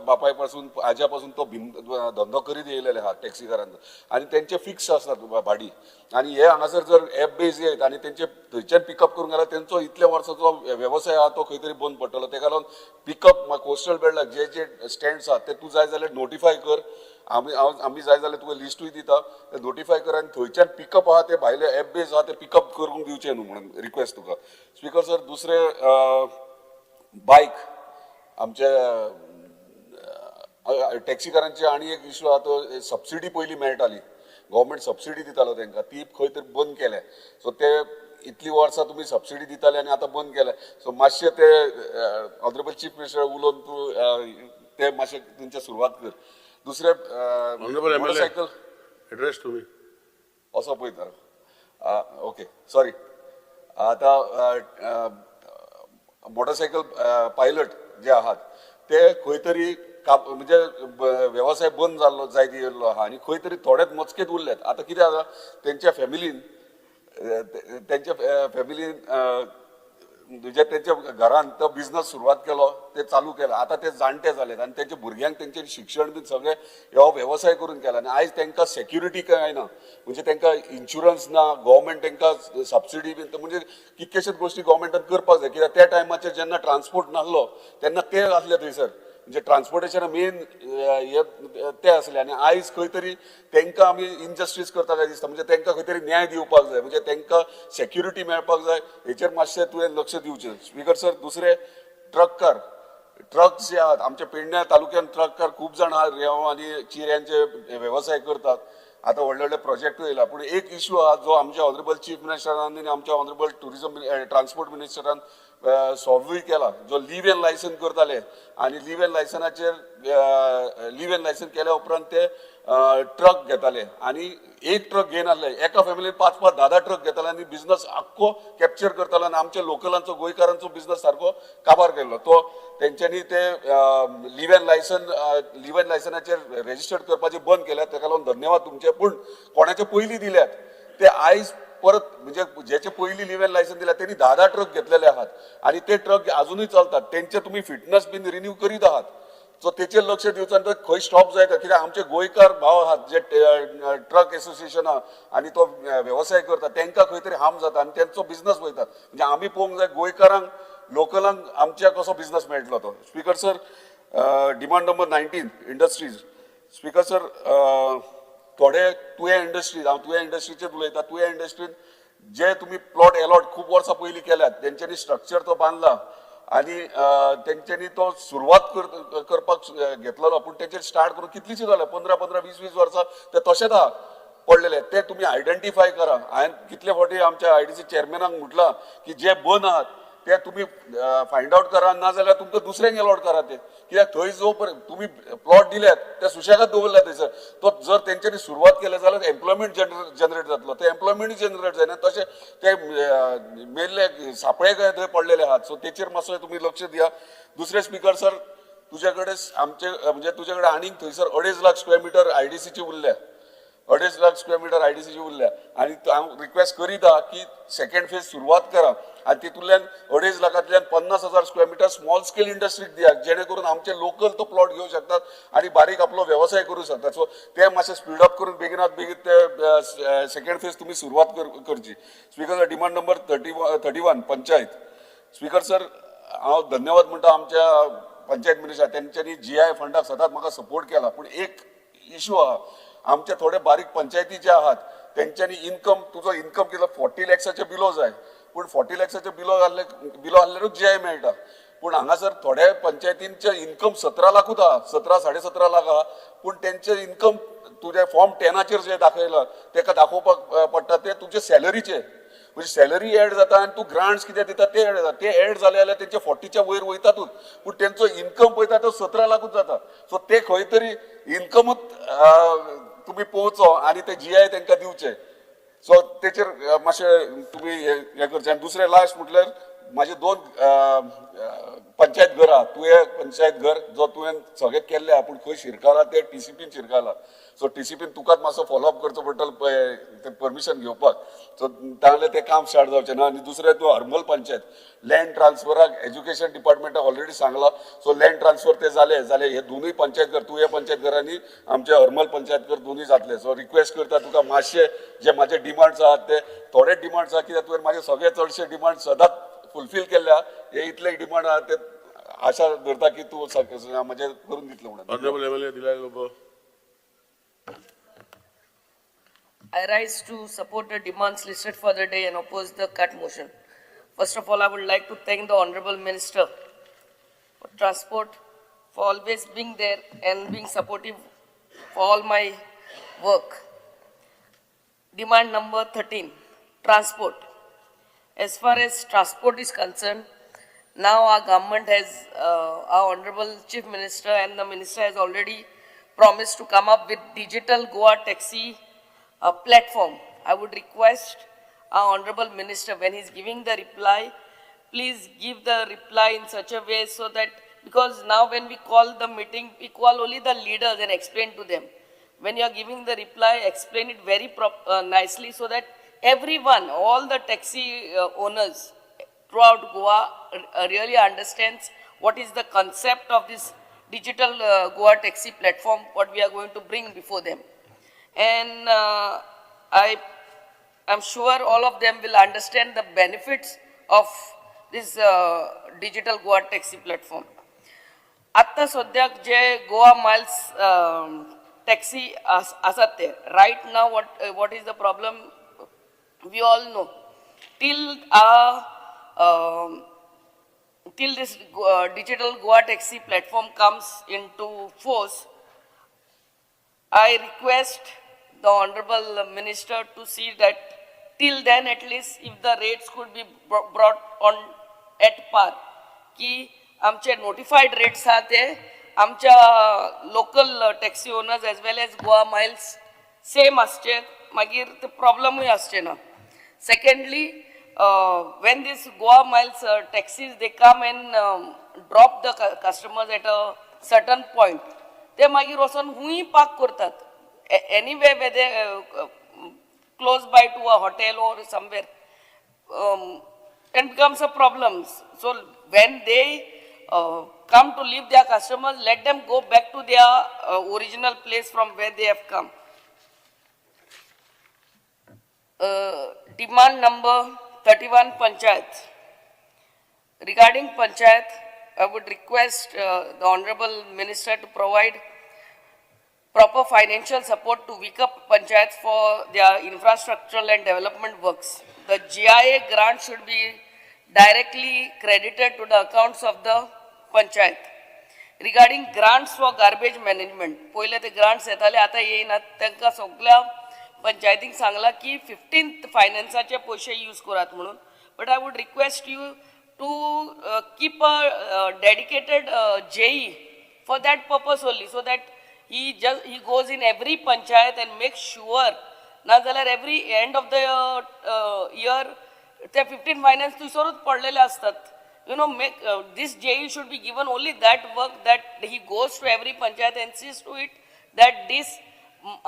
बापाय पासून आज्या पासून तो धंदो करीत येयलेले आहा टॅक्सीकारांचो आनी तेंचे फिक्स आसतात भाडी. आनी हे हांगासर जर एप बेज येत आनी तेंचे थंयच्यान पिकअप करूंक गेल्यार तेंचो इतल्या वर्साचो वेवसाय आहा तो खंय तरी बंद पडटलो. तेका लागून पिकअप कोस्टल बेल्टाक जे जे स्टँड्स आहात ते तूं जाय जाल्यार नोटिफाय कर. आमी जाय जाल्यार तुका लिस्टूय दिता, ते नोटिफाय कर आनी थंयच्यान पिकअप आहा ते भायले एप बेज आहा ते पिकअप करूंक दिवचे न्हू म्हणून रिक्वेस्ट तुका. स्पीकर सर, दुसरे बायक आमचे टॅक्सीकारांचे आनी एक इश्यू आहा तो सबसिडी पयलीं मेळटाली, गव्हर्मेंट सबसिडी दितालो तांकां, ती खंय तरी बंद केल्या. सो ते इतली वर्सां तुमी सबसिडी दिताले आनी आतां बंद केल्या. सो मातशें ते ऑनरेबल चीफ मिनिस्टर उलोवन तूं ते मातशें तेंचे सुरवात कर. दुसरे मोटरसायकल एड्रेस तुम्ही असो पळयता. Okay, sorry. आतां मोटरसायकल पायलट जे आहात ते खंय तरी म्हणजे वेवसाय बंद जाल्लो जायत येयल्लो आहा आनी खंय तरी थोडेच मजकेत उरल्यात. आतां कितें जाता, तेंच्या फॅमिलीन म्हणजे तेंच्या घरान तो बिझनस सुरवात केलो, ते चालू केला. आतां ते जाणटे जालेत आनी तेंच्या भुरग्यांक तेंचे शिक्षण बीन सगळें हो वेवसाय करून केला. आनी आयज तांकां सेक्युरिटी काय ना, म्हणजे तांकां इन्शुरन्स ना, गव्हर्मेंट तांकां सबसिडी बीन, म्हणजे कितकेशेच गोश्टी गव्हर्मेंटान करपाक जाय. कित्याक त्या टायमाचेर जेन्ना ट्रान्सपोर्ट नासलो तेन्ना ते आसले थंयसर, म्हणजे ट्रान्सपोर्टेशन मेन ते आसले. आनी आयज खंय तरी तांकां आमी इनजस्टीस करता काय दिसता, म्हणजे तांकां खंय तरी न्याय दिवपाक जाय, म्हणजे तांकां सेक्युरिटी मेळपाक जाय. हेचेर मातशें तुवें लक्ष दिवचें. स्पीकर सर, दुसरे ट्रक्स जे आहात आमच्या पेडण्या तालुक्यात, ट्रककार खूब जाण आहात, रेंव आनी चिऱ्यांचे वेवसाय करतात. आतां व्हडले व्हडले प्रोजेक्ट येयला, पूण एक इश्यू आहा जो आमच्या ऑनरेबल चीफ मिनिस्टरान आनी आमच्या ऑनरेबल ट्रान्सपोर्ट मिनिस्टरान सॉल्वूय केला जो लिव्ह इन लायसन करताले आणि लिव्ह इन लायसनाचेर लिव्ह इन लायसन केल्या उपरांत ते ट्रक घेताले आणि एक ट्रक घेवन आसले एका फॅमिलीन 5-5, 10-10 ट्रक घेताले आणि बिझनस आख्खो कॅप्चर करतालो आणि आमच्या लोकलांचो गोंयकारांचो बिझनस सारको काबार केल्लो तो तेंच्यांनी ते लिव्ह इन लायसनाचेर रेजिस्टर्ड करपाचे बंद केल्यात ताका लागून धन्यवाद तुमचे पूण कोणाचे पयलीं दिल्यात ते आयज परत म्हणजे ज्याचे पयलीं लिव्ह इन लायसन दिल्या त्यांनी 10-10 ट्रक घेतलेले आहात आणि ते ट्रक अजूनही चलतात तेंचे तुम्ही फिटनेस बीन रिन्यू करीत आहात सो तेचेर लक्ष दिवचें आनी तो खंय स्टॉप जायता कित्याक आमचे गोंयकार भाव आहात जे ट्रक एसोसिएशन आनी तो वेवसाय करता तांकां खंय तरी हार्म जाता आनी तेंचो बिझनस वयता म्हणजे आमी पळोवंक जाय गोंयकारांक लोकलांक आमच्या कसो बिझनस मेळटलो तो speaker sir demand number 19 industries speaker sir थोडे तुवें इंडस्ट्रीज हांव तुवें इंडस्ट्रीचेर उलयता तुवें इंडस्ट्रीन जे तुम्ही प्लॉट अलॉट खूप वर्सां पयलीं केल्यात तेंच्यांनी स्ट्रक्चर तो बांदला आणि तेंच्यांनी तो सुरवात करपाक घेतलेलो पूण तेचेर स्टार्ट करून कितलींशीं जाल्यां 15-15, 20-20 वर्सां ते तशेंच आहा पडलेले ते तुम्ही आयडेंटिफाय करा हांवें कितले फावटी आमच्या आयडीसी चेअरमॅनाक म्हटलां की जे बंद आहात ते तुम्ही फायंड आउट करा नाजाल्यार तुमकां दुसऱ्यांक अलॉट करा ते कित्याक थंय जो तुम्ही प्लॉट दिल्यात ते सुशेगाद दवरल्या थंयसर तो जर तेंच्यांनी सुरवात केलें जाल्यार एम्प्लॉयमेंट जनरेट जातलो ते एम्प्लॉयमेंट जनरेट जायना तशें ते मेल्ले सापळे थंय पडलेले आहात सो तेचेर मातसो तुमी लक्ष दिया दुसरे स्पीकर सर तुजे कडेन आमचे म्हणजे तुजे कडेन आनीक थंयसर 2.5 लाख स्क्वेअर मिटर आयडीसीची उरल्या 2.5 लाख स्क्वेअर मिटर आयडीसीची उरल्या आणि हांव रिक्वेस्ट करीत आहा की सेकंड फेज सुरवात करा आणि तितूंतल्यान 2.5 लाखांतल्यान 50,000 स्क्वेअर मिटर स्मॉल स्केल इंडस्ट्रीक दिया जेणे करून आमचे लोकल तो प्लॉट घेवंक शकतात आणि बारीक आपलो व्यवसाय करूंक शकतात सो ते मातशें स्पीड अप करून बेगिनात बेगीन ते सेकंड फेज तुम्ही सुरवात करची speaker demand number 31 panchayat speaker sir हांव धन्यवाद म्हणटा आमच्या पंचायत मिनिस्टर तेंच्यांनी GI फंडाक सदांच म्हाका सपोर्ट केला पूण एक इशू आहा आमचे थोडे बारीक पंचायती जे आहात तेंच्यांनी इन्कम तुजो इन्कम कितलो 40 लॅक्साचे बिलो जाय पूण 40 लॅक्साचे बिलो आहल्यारूच GI मेळटा पूण हांगासर थोड्या पंचायतींचे इन्कम 17 लाखूच आहा 17-17.5 लाख आहा पूण तेंचे इन्कम तुजे फॉर्म 10 जे दाखयला तेका दाखोवपाक पडटा ते तुजे सॅलरीचे म्हणजे सॅलरी ऍड जाता आणि तू ग्रांट्स कितें दिता ते ऍड जाता ते ऍड जाले जाल्यार तेंचे 40च्या वयर वयतातूच पूण तेंचो इन्कम पळयता तो 17 लाखूच जाता सो ते खंय तरी इन्कमूच तुम्ही पोवचो आणि ते GI तांकां दिवचे सो तेचेर मातशें तुमी हे करचे आनी दुसरें लास्ट म्हटल्यार माझे 2 पंचायत घर आहा तुवें पंचायत घर जो तुवें सगळें केल्लें आहा पूण खंय शिरकाला ते TCPन शिरकाला सो TCPन तुकाच मातसो फॉलोअप करचो पडटलो परमिशन घेवपाक सो तांगलें तें काम स्टार्ट जावचें ना आनी दुसरें तूं हरमल पंचायत लँड ट्रान्सफराक एज्युकेशन डिपार्टमेंटाक ऑलरेडी सांगला सो लँड ट्रान्सफर ते जाले हे दोनूय पंचायत घर तुवें पंचायत घर आनी आमचे हरमल पंचायत घर दोनूय जातले सो रिक्वेस्ट करता तुका मातशे जे म्हाजे डिमांड्स आहात ते थोडे डिमांड्स आहा कित्याक तुवें म्हाजे सगळे चडशे डिमांड सदांच फुलफील केल्या हे इतले डिमांड आहा ते आशा धरता की तूं म्हणजे करून दितलो म्हणून ऑनरेबल MLA दिलाय लोक I rise to support the demands listed for the day and oppose the cut motion. First of all, I would like to thank the Honorable Minister for Transport for always being there and being supportive for all my work. Demand number 13, transport. As far as transport is concerned, now our government has, our Honorable Chief Minister and the Minister has already promised to come up with digital Goa taxi platform. I would request our Honorable Minister, when he's giving the reply, please give the reply in such a way so that, because now when we call the meeting, we call only the leaders and explain to them. When you are giving the reply, explain it very nicely so that everyone, all the taxi owners throughout Goa really understands what is the concept of this digital Goa taxi platform, what we are going to bring before them. And I'm sure all of them will understand the benefits of this digital Goa taxi platform. Atta सद्याक जे Goa Miles taxi asat te, right now what is the problem? We all know. Till this digital Goa taxi platform comes into force, I request the Honorable Minister to see that till then at least if the rates could be brought on at par की आमचे notified rates आहा ते आमच्या local taxi owners as well as Goa Miles same आसचे मागीर ते प्रॉब्लमूय आसचे ना. Secondly, when these Goa Miles taxis, they come and drop the customers at a certain point. They magir wason hui park kortat. Anywhere where they close by to a hotel or somewhere, and becomes a problem. So when they come to leave their customers, let them go back to their original place from where they have come. Demand number 31 Panchayat. Regarding Panchayat, I would request the Honorable Minister to provide proper financial support to weak up Panchayats for their infrastructural and development works. The GIA grant should be directly credited to the accounts of the Panchayat. Regarding grants for garbage management, पहिले ते grants येताले आता येईनात त्यांका सगळ्या पंचायतींक सांगला की 15th फायनान्साचे पैसे use करात म्हणून. But I would request you to keep a dedicated JE for that purpose only, so that he goes in every panchayat and makes sure नाजाल्यार every end of the year ते 15 finance तुसरूच पडलेले असतात. You know, this JE should be given only that work that he goes to every panchayat and sees to it that this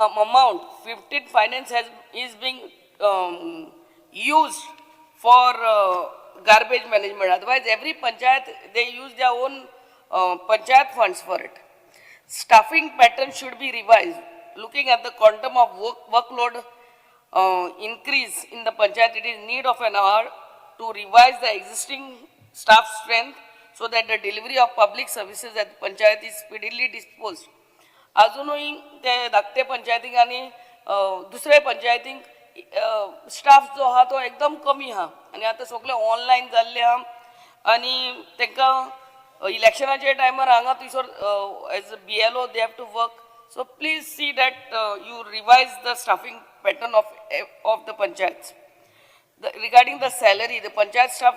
amount 15 finance is being used for garbage management. Otherwise every panchayat they use their own panchayat funds for it. Staffing pattern should be revised looking at the quantum of workload increase in the panchayat. It is need of an hour to revise the existing staff strength so that the delivery of public services at the panchayat is speedily disposed. अजूनही ते धाकटे पंचायतीक आनी दुसरे पंचायतीक staff जो आहा तो एकदम कमी आहा आनी आतां सगळें ऑनलायन जाल्लें आहा आनी तांकां इलेक्शनाच्या टायमार हांगा थंयसर as a BLO they have to work. So please see that you revise the staffing pattern of the panchayat. Regarding the salary, the panchayat staff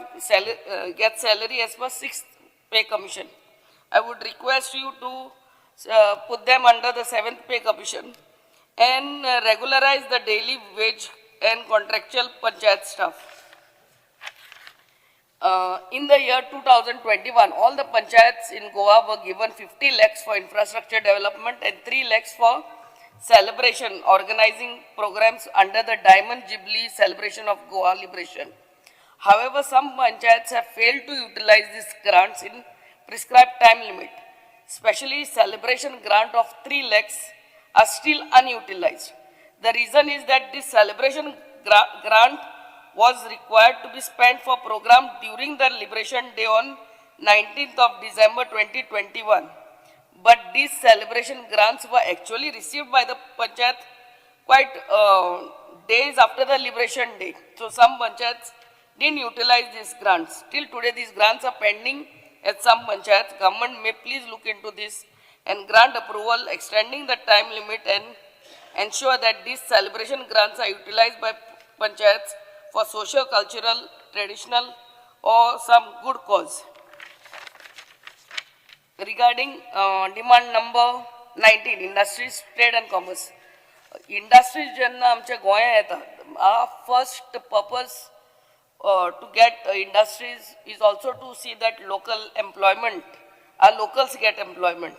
gets salary as per 6th pay commission. I would request you to put them under the 7th pay commission and regularize the daily wage and contractual panchayat staff. In the year 2021, all the panchayats in Goa were given 50 lakhs for infrastructure development and 3 lakhs for celebration, organizing programs under the Diamond Jubilee celebration of Goa liberation. However, some panchayats have failed to utilize these grants in prescribed time limit. Especially celebration grant of 3 lakhs are still unutilized. The reason is that this celebration grant was required to be spent for program during the Liberation Day on 19th of December 2021. But these celebration grants were actually received by the panchayat quite days after the Liberation Day. So some panchayats didn't utilize these grants. Till today these grants are pending at some panchayats. Government may please look into this and grant approval extending the time limit and ensure that these celebration grants are utilized by panchayats for socio-cultural, traditional or some good cause. Regarding demand number 19, industries, trade and commerce. Industries jenna amche goya yeta, our first purpose to get industries is also to see that local employment, our locals get employment.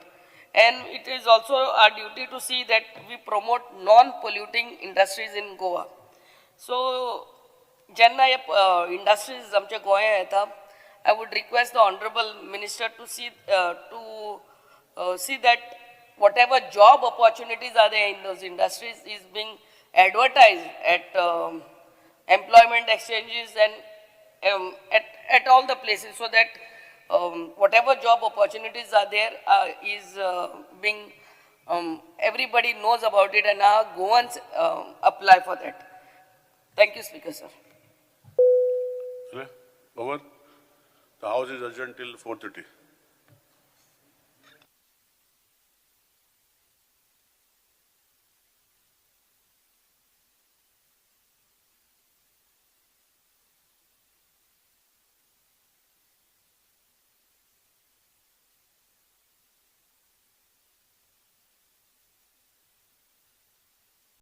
And it is also our duty to see that we promote non-polluting industries in Goa. So, jenna industries amche goya yeta, I would request the Honorable Minister to see that whatever job opportunities are there in those industries is being advertised at employment exchanges and at all the places, so that whatever job opportunities are there is being everybody knows about it and our Goans apply for that. Thank you, Speaker, sir. Over. The house is adjourned till 4:30.